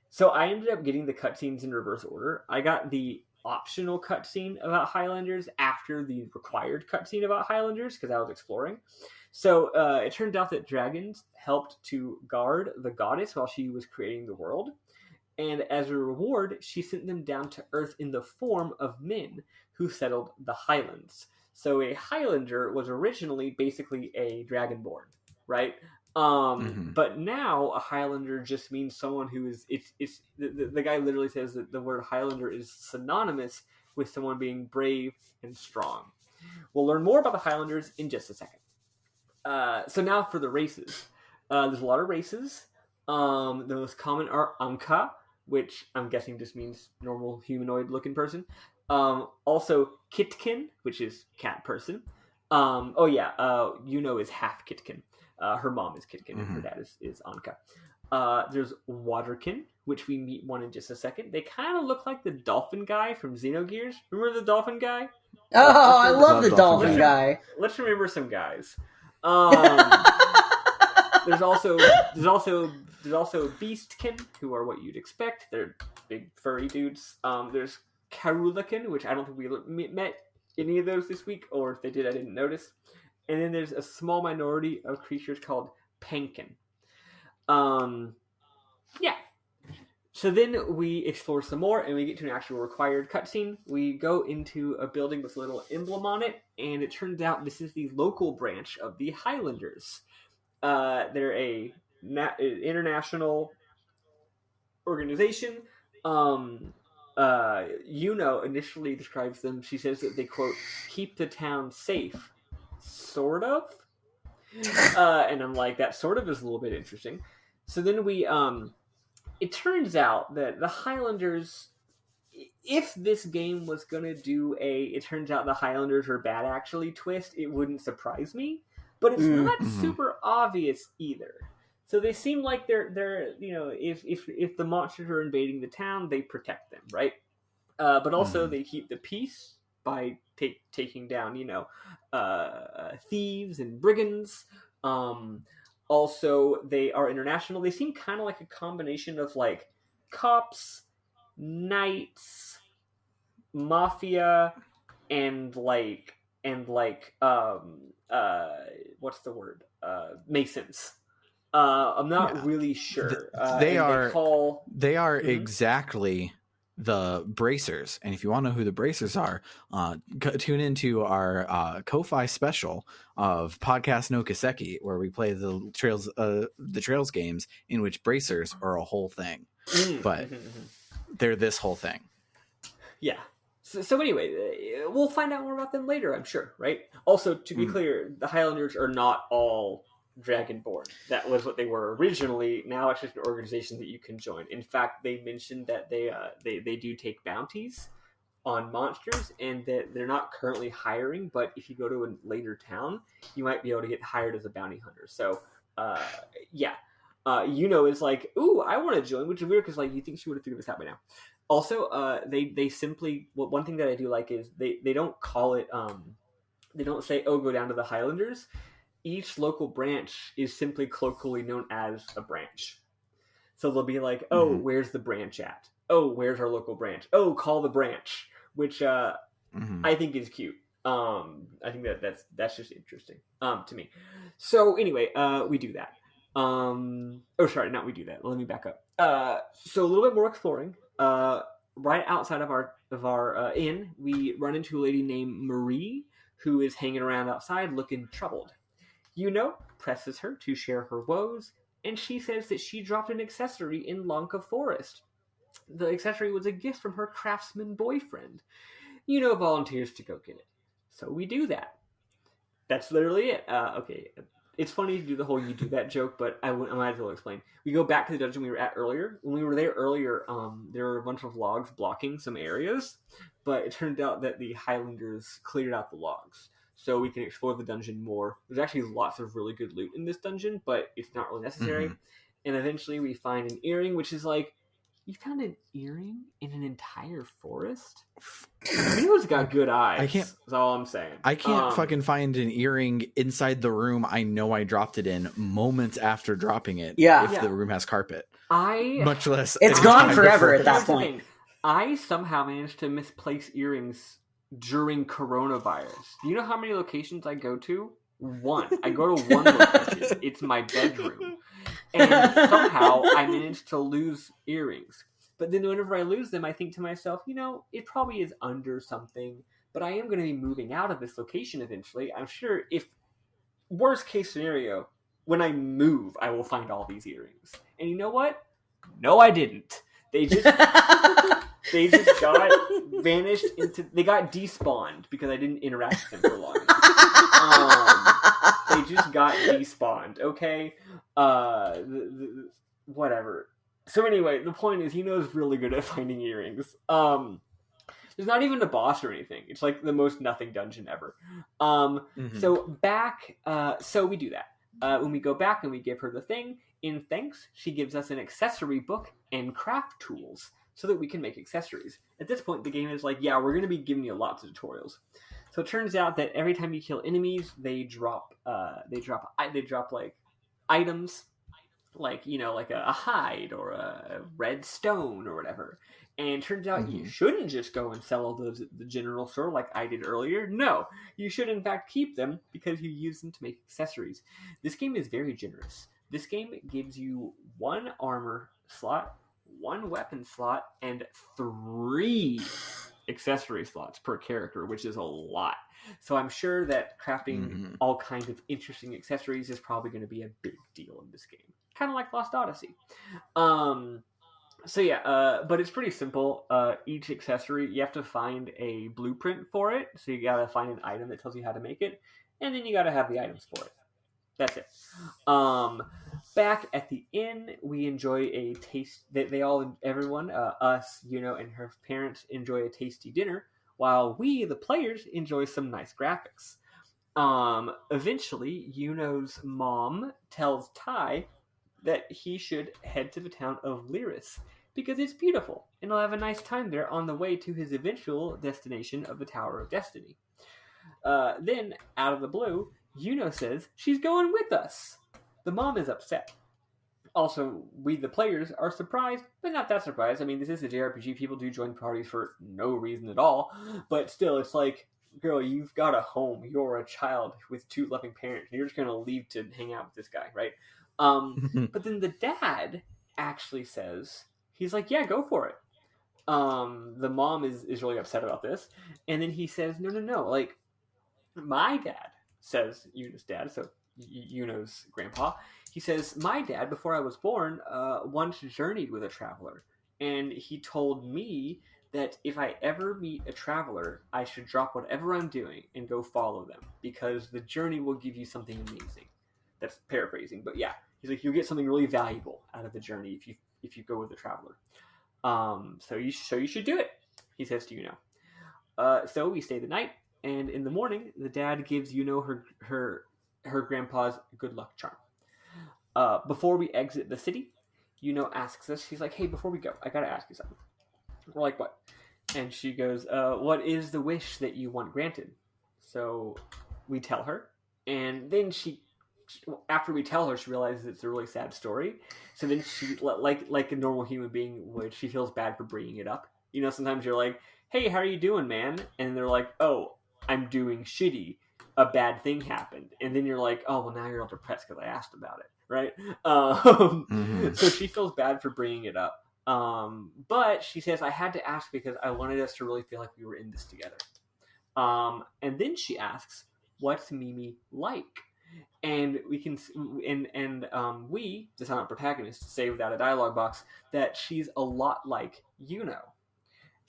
so I ended up getting the cutscenes in reverse order. I got the optional cutscene about Highlanders after the required cutscene about Highlanders because I was exploring. So it turned out that dragons helped to guard the goddess while she was creating the world. And as a reward, she sent them down to Earth in the form of men who settled the Highlands. So a Highlander was originally basically a dragonborn, right? But now a Highlander just means someone who is the guy literally says that the word Highlander is synonymous with someone being brave and strong. We'll learn more about the Highlanders in just a second. So now for the races. There's a lot of races. The most common are Anka, which I'm guessing just means normal humanoid looking person. Also Kitkin, which is cat person. Is half Kitkin. Her mom is Kitkin, and her dad is Anka. There's Waterkin, which we meet one in just a second. They kind of look like the dolphin guy from Xenogears. Remember the dolphin guy? Oh, I love the dolphin guy. Let's remember some guys. There's also Beastkin, who are what you'd expect. They're big furry dudes. There's Karulakin, which I don't think we met any of those this week, or if they did, I didn't notice. And then there's a small minority of creatures called Pankin. Yeah. So then we explore some more, and we get to an actual required cutscene. We go into a building with a little emblem on it, and it turns out this is the local branch of the Highlanders. They're a international organization. Initially describes them. She says that they, quote, keep the town safe. Sort of. And I'm like, that sort of is a little bit interesting. So then we, it turns out that the Highlanders, if this game was going to do it turns out the Highlanders are bad actually twist, it wouldn't surprise me. But it's not super obvious either. So they seem like they're if the monsters are invading the town, they protect them, right? But also they keep the peace by taking down, thieves and brigands. Also, they are international. They seem kind of like a combination of like cops, knights, mafia, and what's the word? Masons. I'm not really sure. They are exactly the Bracers, and if you want to know who the Bracers are, tune into our Ko-Fi special of Podcast no Kaseki, where we play the Trails games, in which Bracers are a whole thing, but they're this whole thing. Yeah. So anyway, we'll find out more about them later, I'm sure, right? Also, to be clear, the Highlanders are not all Dragonborn. That was what they were originally. Now it's just an organization that you can join. In fact, they mentioned that they do take bounties on monsters, and that they're not currently hiring, but if you go to a later town, you might be able to get hired as a bounty hunter. So is like, ooh, I want to join, which is weird because like you think she would have figured this out by now. Also, they simply, one thing that I do like is they don't call it they don't say, oh, go down to the Highlanders. Each local branch is simply colloquially known as a branch. So they'll be like, oh, where's the branch at? Oh, where's our local branch? Oh, call the branch, which I think is cute. I think that's just interesting to me. So anyway, we do that. We do that. Let me back up. So a little bit more exploring. Right outside of our inn, we run into a lady named Marie, who is hanging around outside looking troubled. Presses her to share her woes, and she says that she dropped an accessory in Lanka Forest. The accessory was a gift from her craftsman boyfriend. Volunteers to go get it. So we do that. That's literally it. Okay, it's funny to do the whole you do that joke, but I might as well explain. We go back to the dungeon we were at earlier. When we were there earlier, there were a bunch of logs blocking some areas, but it turned out that the Highlanders cleared out the logs. So we can explore the dungeon more. There's actually lots of really good loot in this dungeon, but it's not really necessary. And eventually we find an earring, which is like, you found an earring in an entire forest? Mino's got good eyes. That's all I'm saying. I can't fucking find an earring inside the room I know I dropped it in moments after dropping it. If the room has carpet. Much less. It's gone forever at that point. I somehow managed to misplace earrings during coronavirus. Do you know how many locations I go to? One. I go to one location. It's my bedroom. And somehow I managed to lose earrings. But then whenever I lose them, I think to myself, it probably is under something, but I am going to be moving out of this location eventually. I'm sure if, worst case scenario, when I move, I will find all these earrings. And you know what? No, I didn't. They just got vanished they got despawned because I didn't interact with them for long. They just got despawned, okay? Whatever. So anyway, the point is, is really good at finding earrings. There's not even a boss or anything. It's like the most nothing dungeon ever. So we do that. When we go back and we give her the thing, in thanks, she gives us an accessory book and craft tools so that we can make accessories. At this point, the game is like, yeah, we're going to be giving you lots of tutorials. So it turns out that every time you kill enemies, they drop like items. like a hide or a red stone or whatever. And it turns out you Mhm. shouldn't just go and sell all those at the general store like I did earlier. No, you should in fact keep them because you use them to make accessories. This game is very generous. This game gives you 1 armor slot, 1 weapon slot, and 3 accessory slots per character, which is a lot. So I'm sure that crafting all kinds of interesting accessories is probably going to be a big deal in this game. Kind of like Lost Odyssey. So yeah, but it's pretty simple. Each accessory, you have to find a blueprint for it. So you gotta find an item that tells you how to make it, and then you gotta have the items for it. That's it. Back at the inn, we enjoy a taste. Everyone, us, and her parents enjoy a tasty dinner, while we, the players, enjoy some nice graphics. Eventually, Yuno's mom tells Ty that he should head to the town of Lyris because it's beautiful, and he'll have a nice time there on the way to his eventual destination of the Tower of Destiny. Then, out of the blue, Yuno says she's going with us. The mom is upset. Also, we, the players, are surprised, but not that surprised. I mean, this is a JRPG. People do join parties for no reason at all. But still, it's like, girl, you've got a home. You're a child with 2 loving parents. You're just going to leave to hang out with this guy, right? But then the dad actually says, he's like, yeah, go for it. The mom is really upset about this. And then he says, no. Like, my dad, says Yuno's dad, so Yuno's grandpa, he says, my dad, before I was born, once journeyed with a traveler. And he told me that if I ever meet a traveler, I should drop whatever I'm doing and go follow them, because the journey will give you something amazing. That's paraphrasing, but yeah, he's like, you'll get something really valuable out of the journey if you go with the traveler. So you should do it, he says to Yuno. So we stay the night, and in the morning, the dad gives Yuno her grandpa's good luck charm. Before we exit the city, Yuno asks us, she's like, hey, before we go, I gotta ask you something. We're like, what? And she goes, what is the wish that you want granted? So we tell her, and then after we tell her, she realizes it's a really sad story. So then she, like a normal human being would, she feels bad for bringing it up. Sometimes you're like, hey, how are you doing, man? And they're like, oh, I'm doing shitty. A bad thing happened. And then you're like, oh, well, now you're all depressed because I asked about it, right? So she feels bad for bringing it up. But she says, I had to ask because I wanted us to really feel like we were in this together. And then she asks, what's Mimi like? And we can, we, the silent protagonist, say without a dialogue box that she's a lot like Yuno.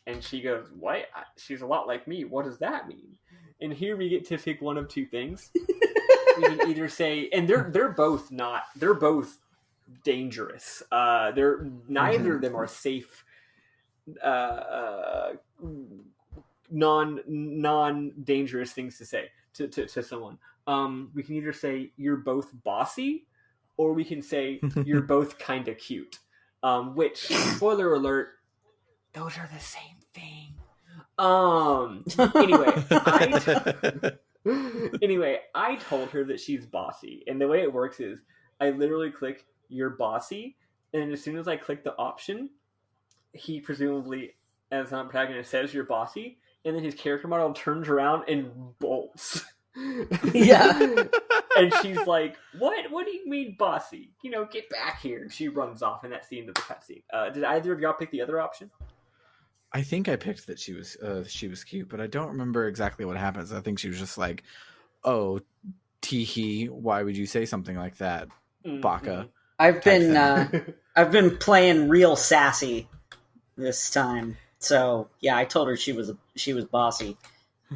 And she goes, what? She's a lot like me. What does that mean? And here we get to pick one of 2 things. We can either say, and they're both dangerous. Neither of them are safe, non-dangerous things to say to someone. We can either say you're both bossy, or we can say you're both kind of cute. Which, spoiler alert, those are the same thing. Anyway, I told her that she's bossy, and the way it works is I literally click you're bossy, and as soon as I click the option, he presumably, as an protagonist, says you're bossy, and then his character model turns around and bolts. Yeah. And she's like, what do you mean bossy? Get back here. And she runs off, and that's the end of the cutscene. Did either of y'all pick the other option? I think I picked that she was cute, but I don't remember exactly what happens. I think she was just like, oh, teehee, why would you say something like that, Baka? I've been playing real sassy this time. So yeah, I told her she was bossy.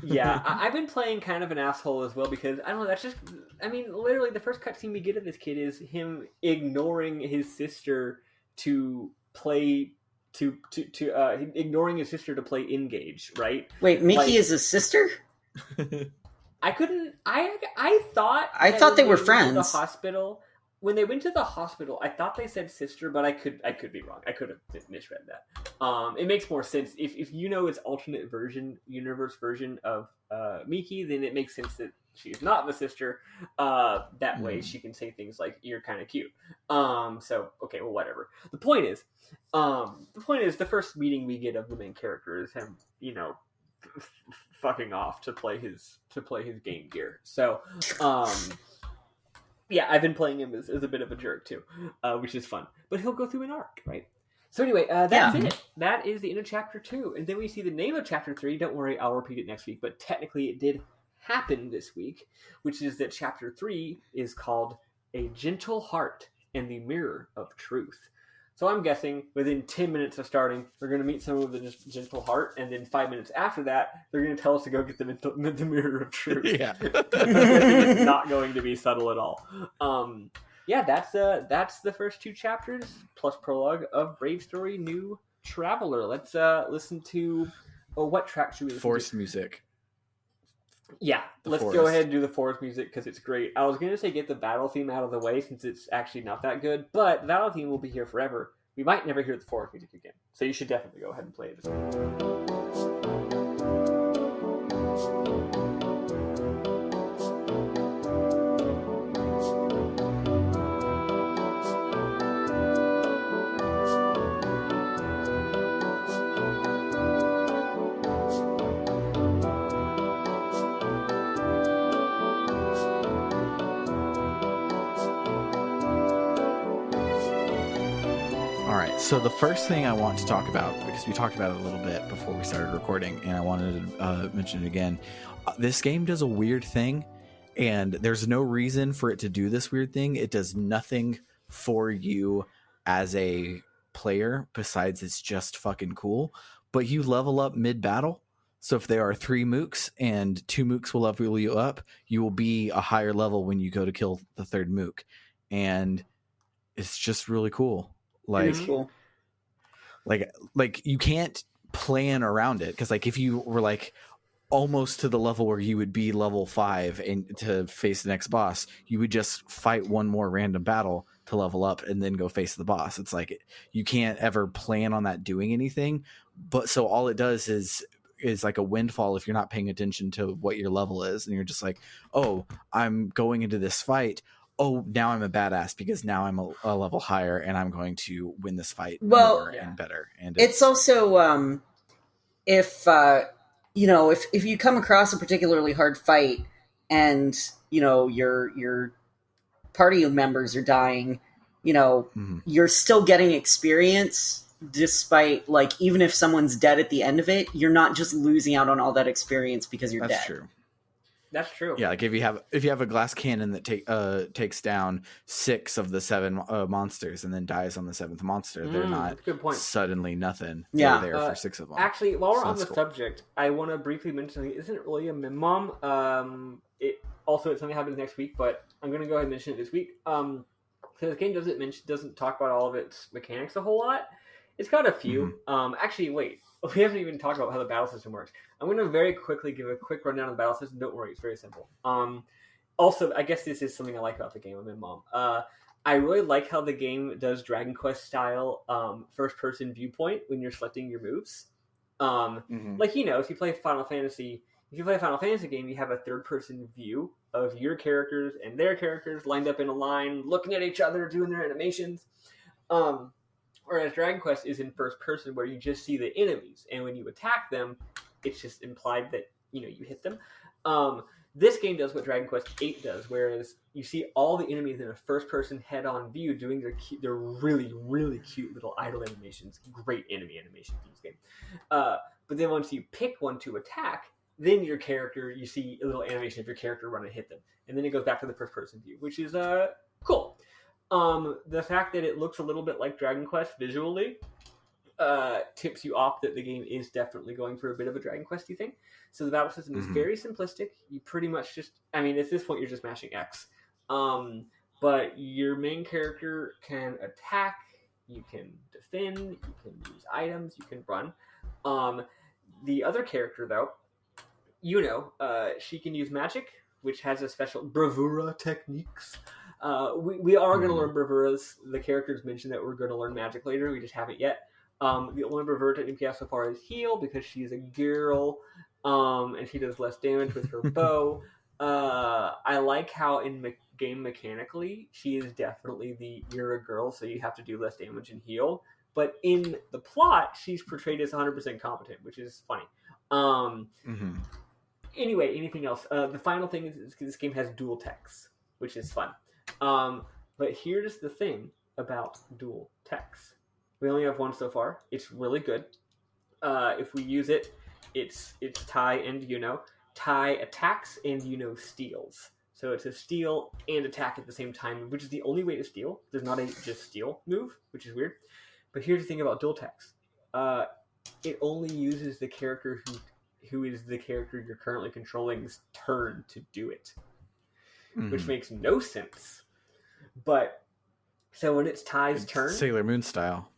Yeah, I've been playing kind of an asshole as well, because I don't know, that's just, I mean, literally the first cutscene we get of this kid is him ignoring his sister to play ignoring his sister to play Engage, right? Wait, Miki is his sister? I thought they were friends. The hospital, when they went to the hospital, I thought they said sister, but I could be wrong. I could have misread that. It makes more sense if you know its alternate universe version of Miki, then it makes sense that she's not the sister. That way she can say things like "you're kind of cute." So okay, well, whatever. The point is, the first meeting we get of the main character is him, fucking off to play his Game Gear. So yeah, I've been playing him as a bit of a jerk too, which is fun. But he'll go through an arc, right? So anyway, that's it. That is the end of Chapter 2. And then we see the name of Chapter 3. Don't worry, I'll repeat it next week. But technically it did happen this week, which is that Chapter 3 is called A Gentle Heart and the Mirror of Truth. So I'm guessing within 10 minutes of starting, we're going to meet someone with a gentle heart, and then 5 minutes after that, they're going to tell us to go get the Mirror of Truth. Yeah. It's not going to be subtle at all. Yeah, that's the first 2 chapters, plus prologue of Brave Story New Traveler. Let's listen to... what track should we listen to? Forest music. Yeah, let's go ahead and do the forest music because it's great. I was going to say get the battle theme out of the way since it's actually not that good, but the battle theme will be here forever. We might never hear the forest music again, so you should definitely go ahead and play it. So the first thing I want to talk about, because we talked about it a little bit before we started recording, and I wanted to mention it again, this game does a weird thing, and there's no reason for it to do this weird thing. It does nothing for you as a player besides it's just fucking cool, but you level up mid-battle. So if there are 3 mooks and 2 mooks will level you up, you will be a higher level when you go to kill the 3rd mook, and it's just really cool. Like, cool. like you can't plan around it, because like if you were like almost to the level where you would be level 5 and to face the next boss, you would just fight one more random battle to level up and then go face the boss. It's like you can't ever plan on that doing anything, but so all it does is like a windfall if you're not paying attention to what your level is, and you're just like, oh, I'm going into this fight, oh, now I'm a badass because now I'm a level higher and I'm going to win this fight more and better. And it's also if you come across a particularly hard fight and your party members are dying, you're still getting experience despite, like, even if someone's dead at the end of it, you're not just losing out on all that experience because you're dead. That's true. That's true. Yeah, like if you have a glass cannon that takes down 6 of the 7 monsters and then dies on the 7th monster, they're not suddenly nothing. Yeah, they're there for 6 of them. Actually, while we're on the subject, I want to briefly mention something. Isn't it really a mom? It's something that happens next week, but I'm going to go ahead and mention it this week. So this game doesn't talk about all of its mechanics a whole lot. It's got a few. Mm-hmm. Actually, wait. We haven't even talked about how the battle system works. I'm going to very quickly give a quick rundown of the battle system. Don't worry, it's very simple. Also, I guess this is something I like about the game. I'm in Mom. I really like how the game does Dragon Quest style first-person viewpoint when you're selecting your moves. Like, if you play a Final Fantasy game, you have a third-person view of your characters and their characters lined up in a line, looking at each other, doing their animations. Whereas Dragon Quest is in first person, where you just see the enemies, and when you attack them, it's just implied that you hit them. This game does what Dragon Quest VIII does, whereas you see all the enemies in a first person head on view, doing their really, really cute little idle animations. Great enemy animations in this game. But then once you pick one to attack, then you see a little animation of your character run and hit them, and then it goes back to the first person view, which is cool. The fact that it looks a little bit like Dragon Quest visually tips you off that the game is definitely going for a bit of a Dragon Quest-y thing. So the battle system is very simplistic. You pretty much at this point, you're just mashing X. But your main character can attack, you can defend, you can use items, you can run. The other character, though, she can use magic, which has a special bravura techniques. We are going to learn Bravuras. The characters mentioned that we're going to learn magic later. We just haven't yet. The only Bravura technique we have so far is heal because she's a girl, and she does less damage with her bow. I like how in game mechanically, she is definitely you're a girl, so you have to do less damage and heal. But in the plot, she's portrayed as 100% competent, which is funny. Anyway, anything else? The final thing is this game has dual techs, which is fun. But here's the thing about dual techs. We only have one so far. It's really good. If we use it, it's Tai and Yuno. Tai attacks and Yuno steals. So it's a steal and attack at the same time, which is the only way to steal. There's not a just steal move, which is weird. But here's the thing about dual techs. It only uses the character who is the character you're currently controlling's turn to do it. Which makes no sense. But, so when it's Tai's turn... Sailor Moon style.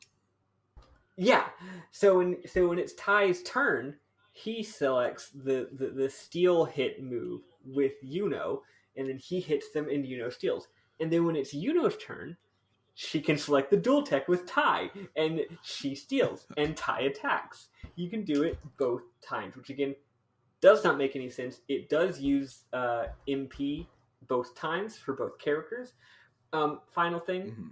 Yeah. So when it's Tai's turn, he selects the steal hit move with Yuno, and then he hits them and Yuno steals. And then when it's Yuno's turn, she can select the dual tech with Tai, and she steals, and Tai attacks. You can do it both times, which again does not make any sense. It does use MP both times for both characters. Final thing,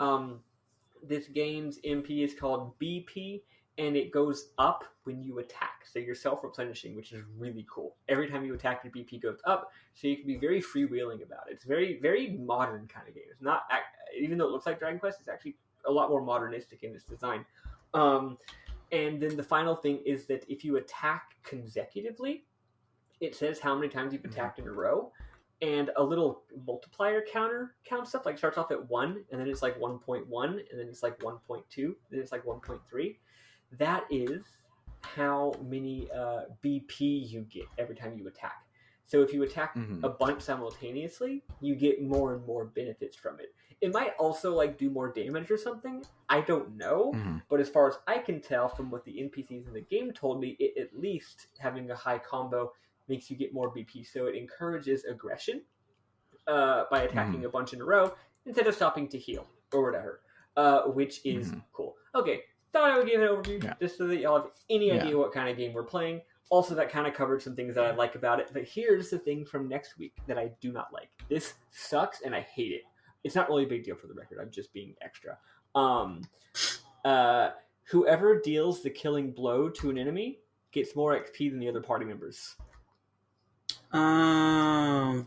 this game's MP is called BP, and it goes up when you attack. So you're self-replenishing, which is really cool. Every time you attack, your BP goes up, so you can be very freewheeling about it. It's very, very modern kind of game. It's not, even though it looks like Dragon Quest, it's actually a lot more modernistic in its design. And then the final thing is that if you attack consecutively, it says how many times you've attacked in a row, and a little multiplier counter counts up, like starts off at 1, and then it's like 1.1, and then it's like 1.2, then it's like 1.3. That is how many BP you get every time you attack. So if you attack a bunch simultaneously, you get more and more benefits from it. It might also like do more damage or something. I don't know. But as far as I can tell from what the NPCs in the game told me, it at least having a high combo makes you get more BP. So it encourages aggression by attacking a bunch in a row instead of stopping to heal or whatever, which is cool. Okay, thought I would give an overview just so that y'all have any idea what kind of game we're playing. Also, that kind of covered some things that I like about it. But here's the thing from next week that I do not like. This sucks and I hate it. It's not really a big deal for the record. I'm just being extra. Whoever deals the killing blow to an enemy gets more XP than the other party members. I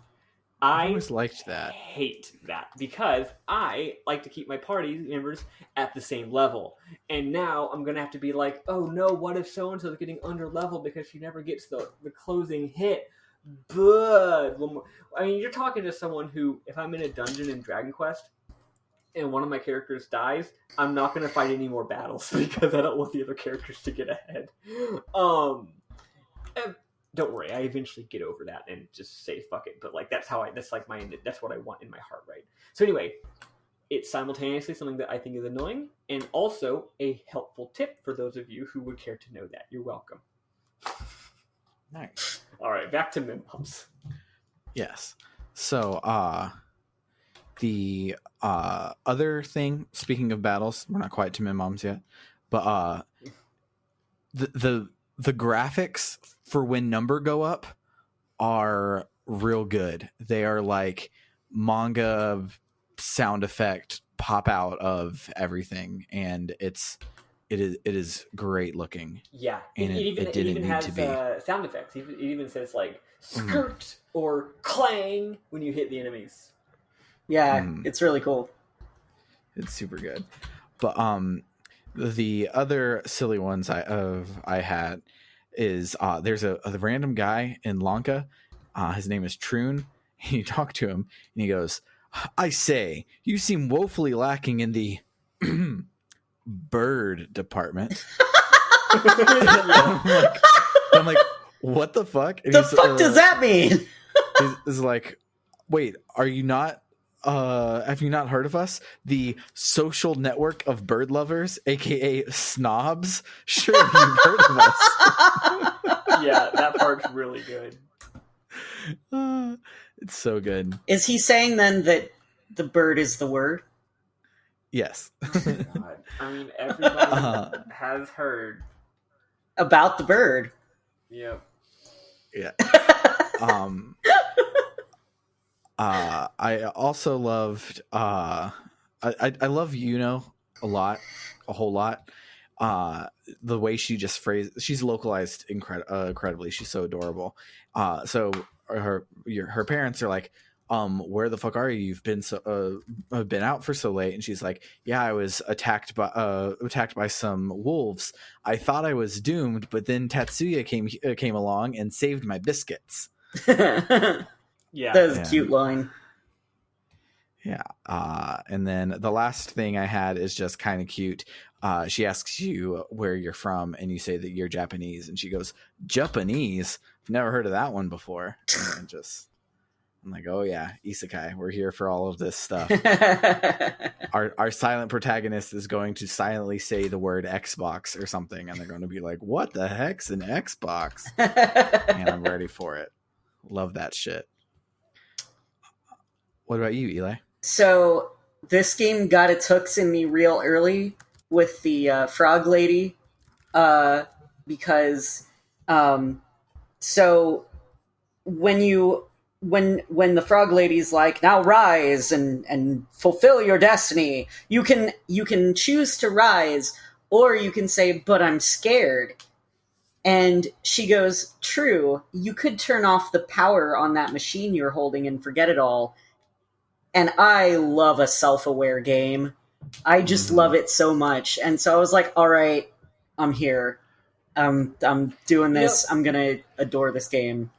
always liked that. Hate that because I like to keep my party members at the same level. And now I'm going to have to be like, oh no, what if so-and-so is getting under level because she never gets the closing hit? But, I mean, you're talking to someone who, if I'm in a dungeon in Dragon Quest and one of my characters dies, I'm not going to fight any more battles because I don't want the other characters to get ahead. Don't worry, I eventually get over that and just say fuck it. But like that's what I want in my heart, right? So anyway, it's simultaneously something that I think is annoying and also a helpful tip for those of you who would care to know that. You're welcome. Nice. All right, back to Mim-Mums. Yes. So the other thing, speaking of battles, we're not quite to Mim-Mums yet, but the graphics for when number go up are real good. They are like manga sound effect pop out of everything, and it is great looking. Yeah, and it didn't need to be sound effects. It even says like skirt or clang when you hit the enemies. Yeah, it's really cool. It's super good. But the other silly ones I had is there's a random guy in Lanka. His name is Troon. And you talk to him and he goes, "I say, you seem woefully lacking in the bird department." I'm like, what the fuck? And the fuck does that mean? He's like, wait, are you not? Have you not heard of us? The social network of bird lovers, aka snobs? Sure, you've heard of us. Yeah, that part's really good. It's so good. Is he saying then that the bird is the word? Yes. God. I mean, everybody has heard about the bird. Yep. Yeah. I also loved I love a whole lot. The way she just phrased, she's localized incredibly. She's so adorable. So her parents are like, where the fuck are you? You've been out for so late. And she's like, yeah, I was attacked by some wolves. I thought I was doomed, but then Tatsuya came along and saved my biscuits. Yeah, that was a cute line. Yeah. And then the last thing I had is just kind of cute. She asks you where you're from, and you say that you're Japanese, and she goes, Japanese? I've never heard of that one before. And I'm like, oh yeah, isekai. We're here for all of this stuff. Our silent protagonist is going to silently say the word Xbox or something, and they're going to be like, what the heck's an Xbox? And I'm ready for it. Love that shit. What about you, Eli? So this game got its hooks in me real early with the frog lady, because so when the frog lady's like, now rise and fulfill your destiny, you can choose to rise, or you can say, but I'm scared. And she goes, true, you could turn off the power on that machine you're holding and forget it all. And I love a self-aware game. I just love it so much. And so I was like, all right, I'm here. I'm doing this. I'm going to adore this game.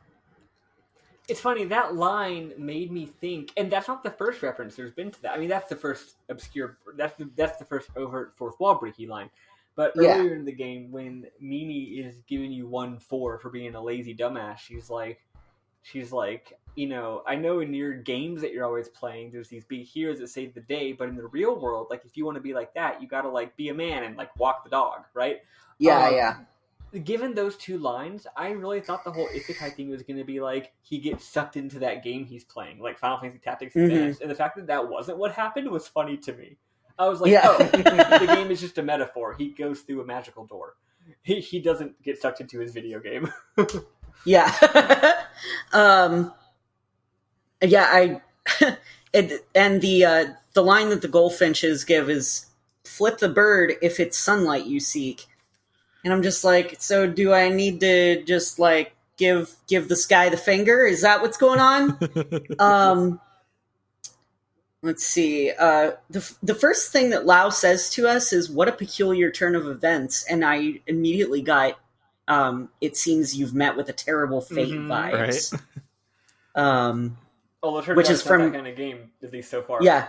It's funny, that line made me think, and that's not the first reference there's been to that. I mean, that's the first obscure, that's the first overt fourth wall breaky line. But earlier in the game, when Mimi is giving you 1-4 for being a lazy dumbass, she's like, you know, I know in your games that you're always playing, there's these big heroes that save the day, but in the real world, like, if you want to be like that, you gotta, like, be a man and, like, walk the dog, right? Yeah. Given those two lines, I really thought the whole isekai thing was going to be like, he gets sucked into that game he's playing, like Final Fantasy Tactics Advance, and the fact that that wasn't what happened was funny to me. I was like, oh, the game is just a metaphor. He goes through a magical door. He doesn't get sucked into his video game. Yeah. And the line that the goldfinches give is, flip the bird if it's sunlight you seek. And I'm just like, so do I need to just like give the sky the finger? Is that what's going on? Let's see. The first thing that Lau says to us is, what a peculiar turn of events. And I immediately got, it seems you've met with a terrible fate vibes. Right. Which is from that kind of game, at least so far. Yeah.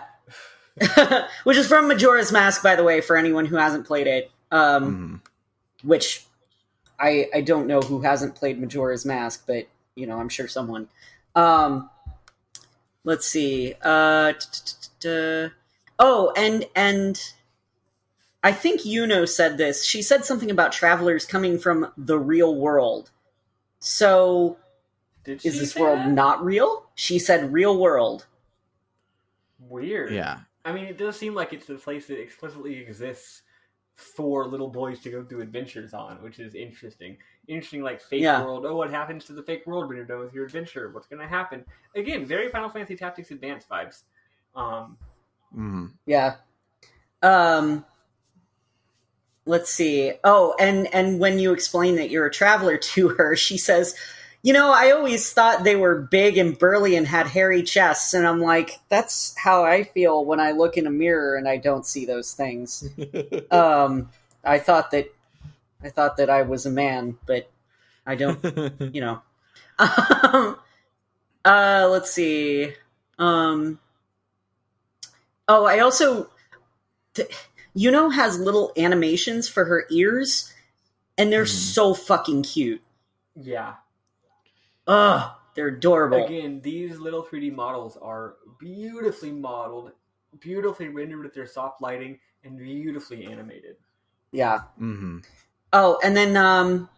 Which is from Majora's Mask, by the way, for anyone who hasn't played it. Which I don't know who hasn't played Majora's Mask, but, you know, I'm sure someone. Let's see. Oh, and I think Yuno said this. She said something about travelers coming from the real world. So, is this world not real? She said real world. Weird. Yeah. I mean, it does seem like it's a place that explicitly exists for little boys to go through adventures on, which is interesting. Interesting, like, fake world. Oh, what happens to the fake world when you're done with your adventure? What's going to happen? Again, very Final Fantasy Tactics Advance vibes. Yeah. Let's see. Oh, and when you explain that you're a traveler to her, she says, you know, I always thought they were big and burly and had hairy chests. And I'm like, that's how I feel when I look in a mirror and I don't see those things. I thought that I was a man, but I don't, you know. Let's see. Oh, I also, Yuno has little animations for her ears, and they're so fucking cute. Yeah. Ugh, they're adorable. Again, these little 3D models are beautifully modeled, beautifully rendered with their soft lighting, and beautifully animated. Yeah. Oh, and then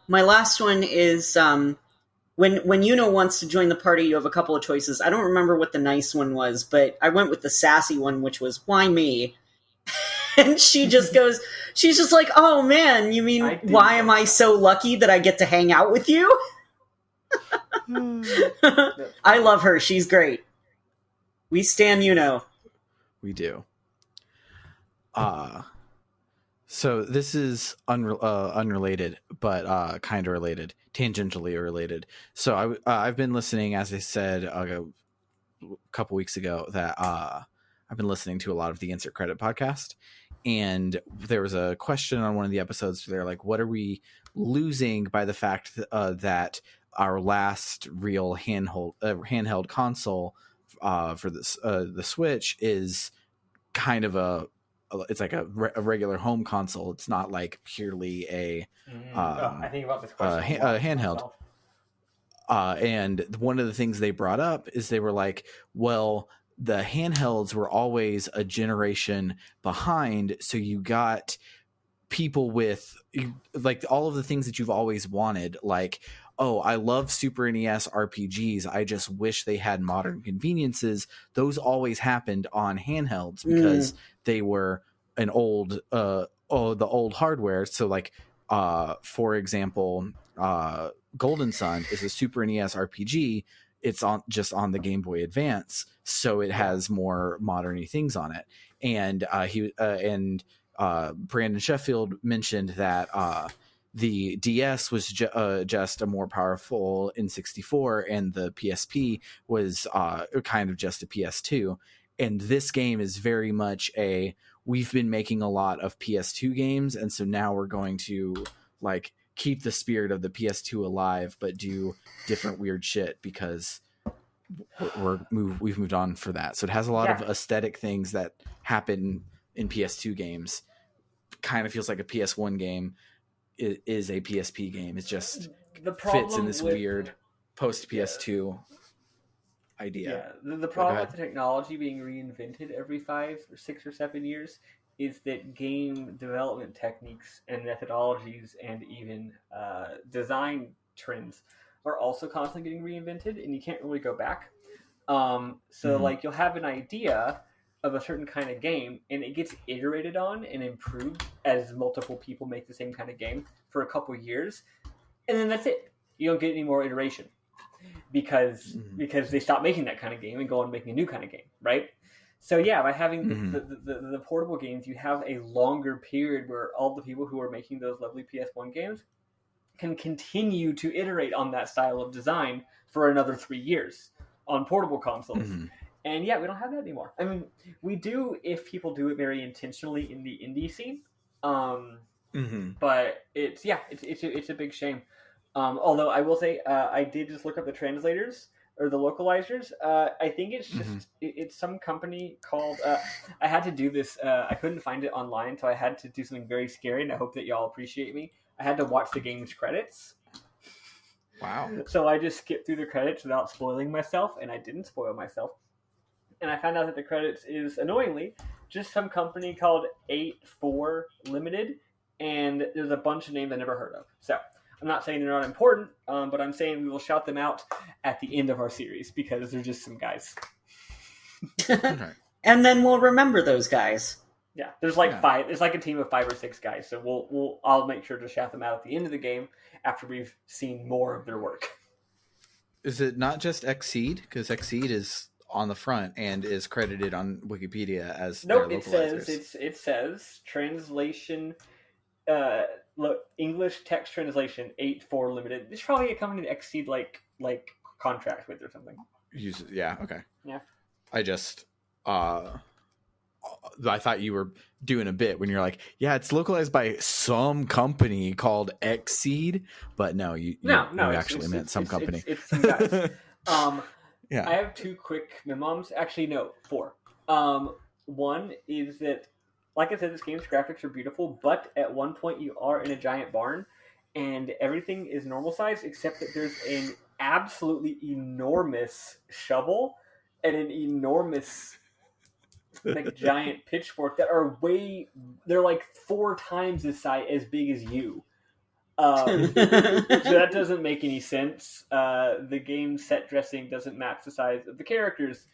my last one is when Yuno wants to join the party, you have a couple of choices. I don't remember what the nice one was, but I went with the sassy one, which was, why me? And she just goes, she's just like, oh man, you mean, why am I so lucky that I get to hang out with you? I love her. She's great. We stan Yuno. We do. So this is unrelated, but kind of related, tangentially related. So I've been listening, as I said a couple weeks ago, that I've been listening to a lot of the Insert Credit podcast, and there was a question on one of the episodes. They're like, "What are losing by the fact that our last real handheld console for this the Switch is kind of it's like a regular home console. It's not like purely I think about this question handheld." And one of the things they brought up is they were like, well, the handhelds were always a generation behind. So you got people with like all of the things that you've always wanted, like, oh, I love Super NES RPGs. I just wish they had modern conveniences. Those always happened on handhelds because they were an old, the old hardware. So like, for example, Golden Sun is a Super NES RPG. It's just on the Game Boy Advance, so it has more modern things on it. And Brandon Sheffield mentioned that the DS was just a more powerful N64, and the PSP was kind of just a PS2. And this game is very much we've been making a lot of PS2 games, and so now we're going to like keep the spirit of the PS2 alive, but do different weird shit because we've moved on for that. So it has a lot of aesthetic things that happen in PS2 games. Kind of feels like a PS1 game is a PSP game. It just fits in this weird post PS2 idea. Yeah, the problem with the technology being reinvented every 5 or 6 or 7 years is that game development techniques and methodologies and even design trends are also constantly getting reinvented, and you can't really go back. Like you'll have an idea of a certain kind of game, and it gets iterated on and improved as multiple people make the same kind of game for a couple years, and then that's it. You don't get any more iteration because they stop making that kind of game and go on making a new kind of game, right? So yeah, by having the portable games, you have a longer period where all the people who are making those lovely PS1 games can continue to iterate on that style of design for another 3 years on portable consoles. And yeah, we don't have that anymore. I mean, we do if people do it very intentionally in the indie scene. But it's a big shame. Although I will say, I did just look up the translators or the localizers. I think it's just it's some company called. I had to do this. I couldn't find it online, so I had to do something very scary, and I hope that y'all appreciate me. I had to watch the game's credits. Wow! So I just skipped through the credits without spoiling myself, and I didn't spoil myself. And I found out that the credits is annoyingly just some company called 84 Limited, and there's a bunch of names I never heard of. So I'm not saying they're not important, but I'm saying we will shout them out at the end of our series because they're just some guys. Okay. And then we'll remember those guys. Yeah, there's like 5. It's like a team of 5 or 6 guys. So I'll make sure to shout them out at the end of the game after we've seen more of their work. Is it not just Xseed? Because Xseed is on the front and is credited on Wikipedia as their localizers. It says translation. English text translation 84 Limited. This is probably a company that Xseed like contract with or something. Okay. Yeah. I just I thought you were doing a bit when you're like, yeah, it's localized by some company called Xseed, but no, you actually meant some company. It's some guys. I have 2 quick memoms. Actually, no, 4. One is that, like I said, this game's graphics are beautiful, but at one point you are in a giant barn, and everything is normal size except that there's an absolutely enormous shovel and an enormous giant pitchfork that are they're like 4 times as big as you. So that doesn't make any sense. The game set dressing doesn't match the size of the characters,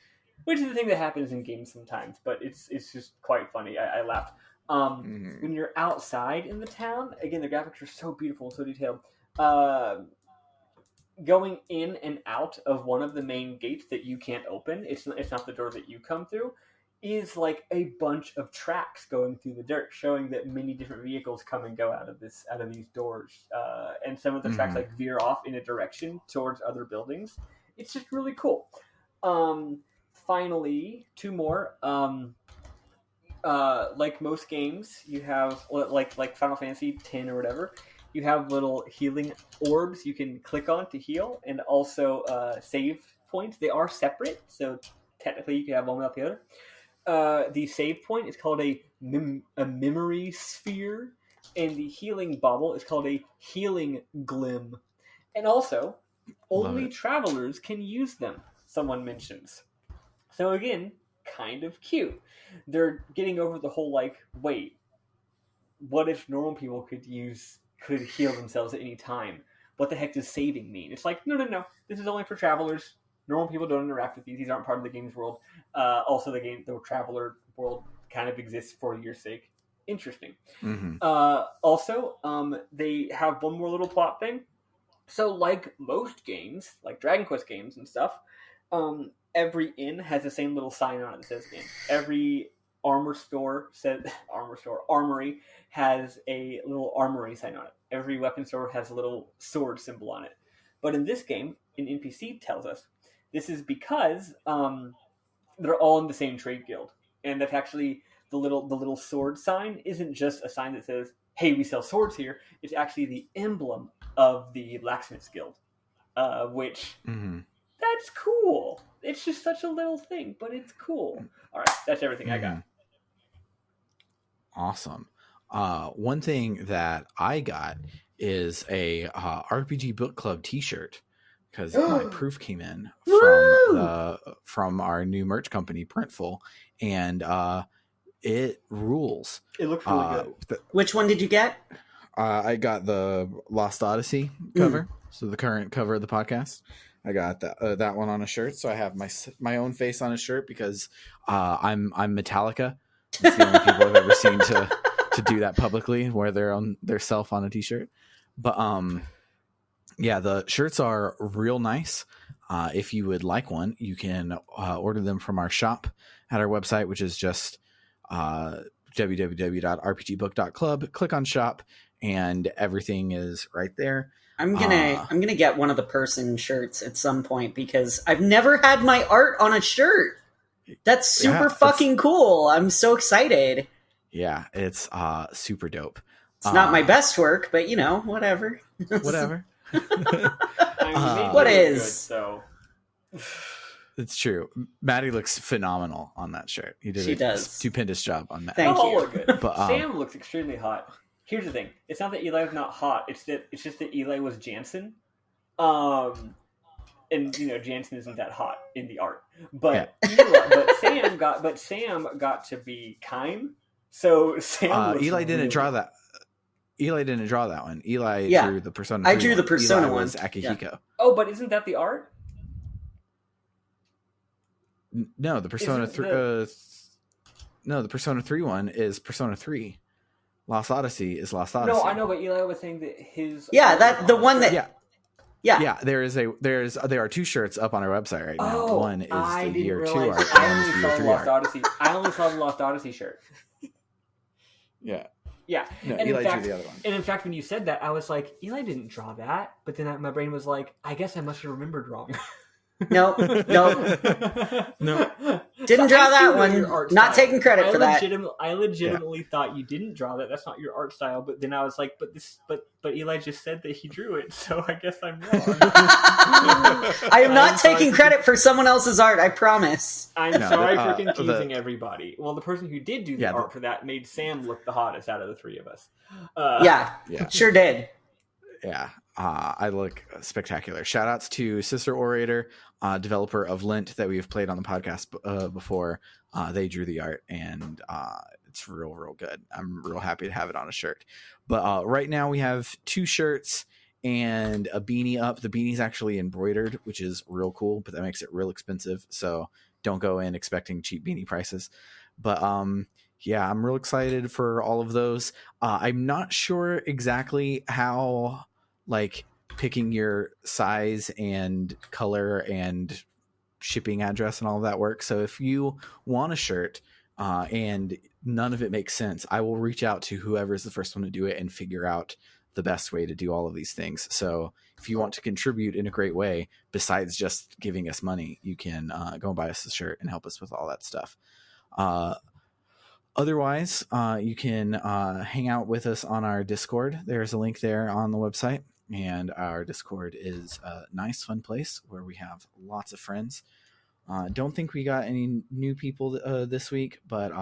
which is the thing that happens in games sometimes. But it's just quite funny. I laughed. When you're outside in the town, again, the graphics are so beautiful and so detailed. Going in and out of one of the main gates that you can't open, it's not the door that you come through, is like a bunch of tracks going through the dirt, showing that many different vehicles come and go out of these doors. And some of the tracks like veer off in a direction towards other buildings. It's just really cool. Finally, two more. Like most games, you have like Final Fantasy X or whatever. You have little healing orbs you can click on to heal, and also save points. They are separate, so technically you can have one without the other. The save point is called a memory sphere, and the healing bauble is called a healing glim. And also, only travelers can use them, someone mentions. So again, kind of cute. They're getting over the whole, like, wait, what if normal people could heal themselves at any time? What the heck does saving mean? It's like, no. This is only for travelers. Normal people don't interact with these. These aren't part of the game's world. Also, the traveler world kind of exists for your sake. Interesting. Also, they have one more little plot thing. So, like most games, like Dragon Quest games and stuff, every inn has the same little sign on it that says inn. Every armory has a little armory sign on it. Every weapon store has a little sword symbol on it. But in this game, an NPC tells us this is because they're all in the same trade guild, and that actually the little sword sign isn't just a sign that says, "Hey, we sell swords here." It's actually the emblem of the Blacksmiths Guild, which that's cool. It's just such a little thing, but it's cool. All right, that's everything I got. Awesome. One thing that I got is a RPG Book Club T-shirt, because my proof came in from our new merch company, Printful, and it rules. It looks really good. Which one did you get? I got the Lost Odyssey cover, so the current cover of the podcast. I got that one on a shirt, so I have my own face on a shirt because I'm Metallica. It's the only people I've ever seen to do that publicly, wear their self on a T-shirt. But yeah, the shirts are real nice. If you would like one, you can order them from our shop at our website, which is just www.rpgbook.club. Click on shop, and everything is right there. I'm gonna get one of the person shirts at some point because I've never had my art on a shirt. That's super fucking cool. I'm so excited. Yeah, it's super dope. It's not my best work, but whatever. Whatever. What is? Good, so. It's true. Maddy looks phenomenal on that shirt. She does a stupendous job on that. Thank you. Look good. But, Sam looks extremely hot. Here's the thing. It's not that Eli's not hot. It's just that Eli was Jansen. And Jansen isn't that hot in the art. But Sam got to be Kime. So Sam Eli didn't draw that. Eli didn't draw that one. Eli drew the Persona 3 I drew the Persona one. Was Akihiko. Yeah. Oh, but isn't that the art? No, the Persona 3 the Persona 3 one is Persona 3. Lost Odyssey is Lost Odyssey. No, I know, but Eli was saying that his Yeah, there are two shirts up on our website right now. One is the year 2 art, I one is the year 3 art. I only saw the Lost Odyssey shirt. Yeah. Yeah. No, and Eli drew the other one. And in fact, when you said that, I was like, Eli didn't draw that. But then my brain was like, I guess I must have remembered wrong. No. Didn't draw that one. Not taking credit for that. I legitimately thought you didn't draw that. That's not your art style. But then I was like, but Eli just said that he drew it, so I guess I'm wrong. I am not taking credit for someone else's art. I promise. I'm sorry for confusing everybody. Well, the person who did do the art for that made Sam look the hottest out of the three of us. Sure did. Yeah. I look spectacular. Shout outs to Sister Orator, developer of Lint that we've played on the podcast before. They drew the art, and It's real good. I'm real happy to have it on a shirt. But right now we have 2 shirts and a beanie up. The beanie's actually embroidered, which is real cool, but that makes it real expensive. So don't go in expecting cheap beanie prices. But yeah, I'm real excited for all of those. I'm not sure exactly how like picking your size and color and shipping address and all of that works. So if you want a shirt and none of it makes sense, I will reach out to whoever's the first one to do it and figure out the best way to do all of these things. So if you want to contribute in a great way, besides just giving us money, you can go and buy us a shirt and help us with all that stuff. Otherwise, you can hang out with us on our Discord. There's a link there on the website. And our Discord is a nice, fun place where we have lots of friends. Don't think we got any new people this week, but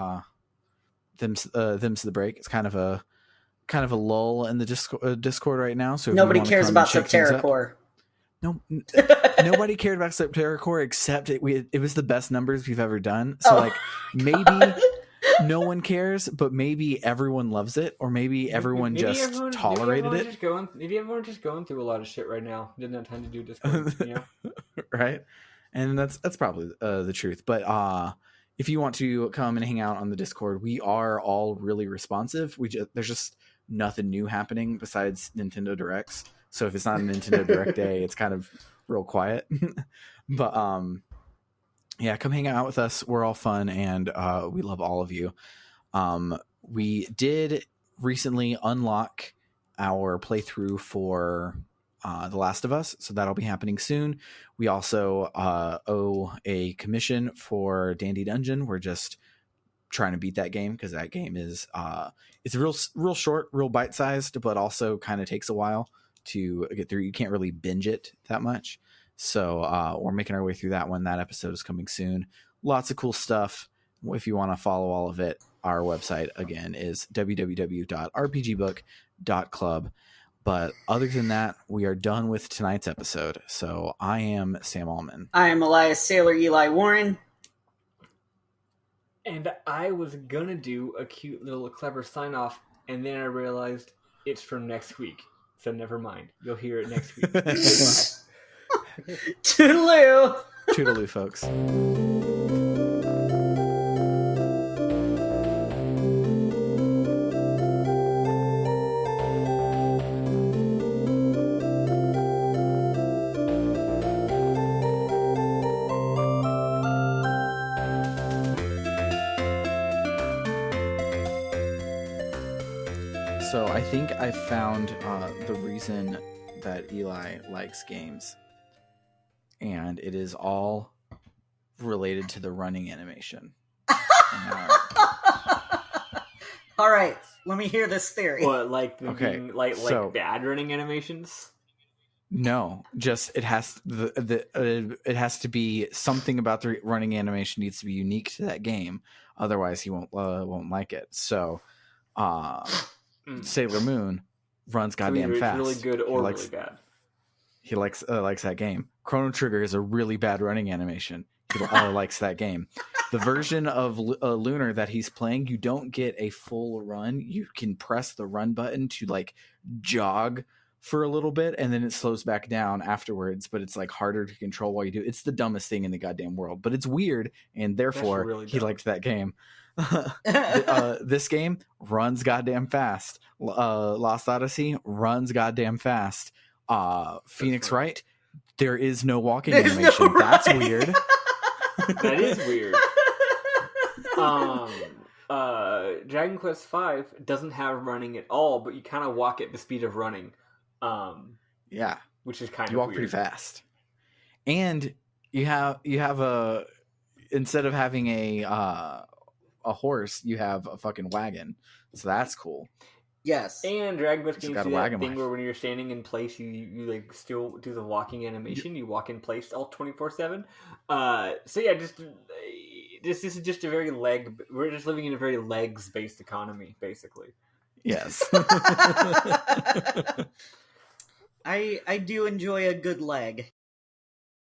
them's the break. It's kind of a lull in the Discord right now. So nobody cares about Septerra Core. No, nobody cared about Septerra Core except it was the best numbers we've ever done. So maybe no one cares, but maybe everyone loves it, or maybe everyone tolerated it. Maybe everyone's just going through a lot of shit right now. Didn't have time to do Discord, right? And that's probably the truth. But if you want to come and hang out on the Discord, we are all really responsive. There's just nothing new happening besides Nintendo Directs. So if it's not a Nintendo Direct day, it's kind of real quiet. But yeah, come hang out with us. We're all fun, and we love all of you. We did recently unlock our playthrough for The Last of Us, so that'll be happening soon. We also owe a commission for Dandy Dungeon. We're just trying to beat that game because that game is it's real short, real bite-sized, but also kind of takes a while to get through. You can't really binge it that much. So we're making our way through that one. That episode is coming soon. Lots of cool stuff. If you want to follow all of it, our website, again, is www.rpgbook.club. But other than that, we are done with tonight's episode. So I am Sam Allman. I am Elias Sailor Eli Warren. And I was going to do a cute little clever sign-off, and then I realized it's from next week. So never mind. You'll hear it next week. Toodaloo! Toodaloo, folks. So I think I found the reason that Eli likes games, and it is all related to the running animation. All right, let me hear this theory. What, like bad running animations? No, just it has it has to be something about the running animation needs to be unique to that game. Otherwise, he won't like it. So, Sailor Moon runs goddamn fast. Really good or really bad. He likes that game. Chrono Trigger is a really bad running animation. He likes that game. The version of Lunar that he's playing, you don't get a full run. You can press the run button to like jog for a little bit, and then it slows back down afterwards. But it's like harder to control while you do. It's the dumbest thing in the goddamn world, but it's weird, and therefore really he liked that game. This game runs goddamn fast. Lost Odyssey runs goddamn fast. Phoenix Wright, there is no walking animation. That's weird. That is weird. Dragon Quest V doesn't have running at all, but you kind of walk at the speed of running. Yeah, which is kind of you walk weird. pretty fast, and you have a instead of having a horse, you have a fucking wagon. So that's cool. Yes. And Dragon Quest games do that thing where when you're standing in place, you like still do the walking animation. You walk in place all 24/7. So yeah, this is just a very we're just living in a very legs-based economy, basically. Yes. I do enjoy a good leg.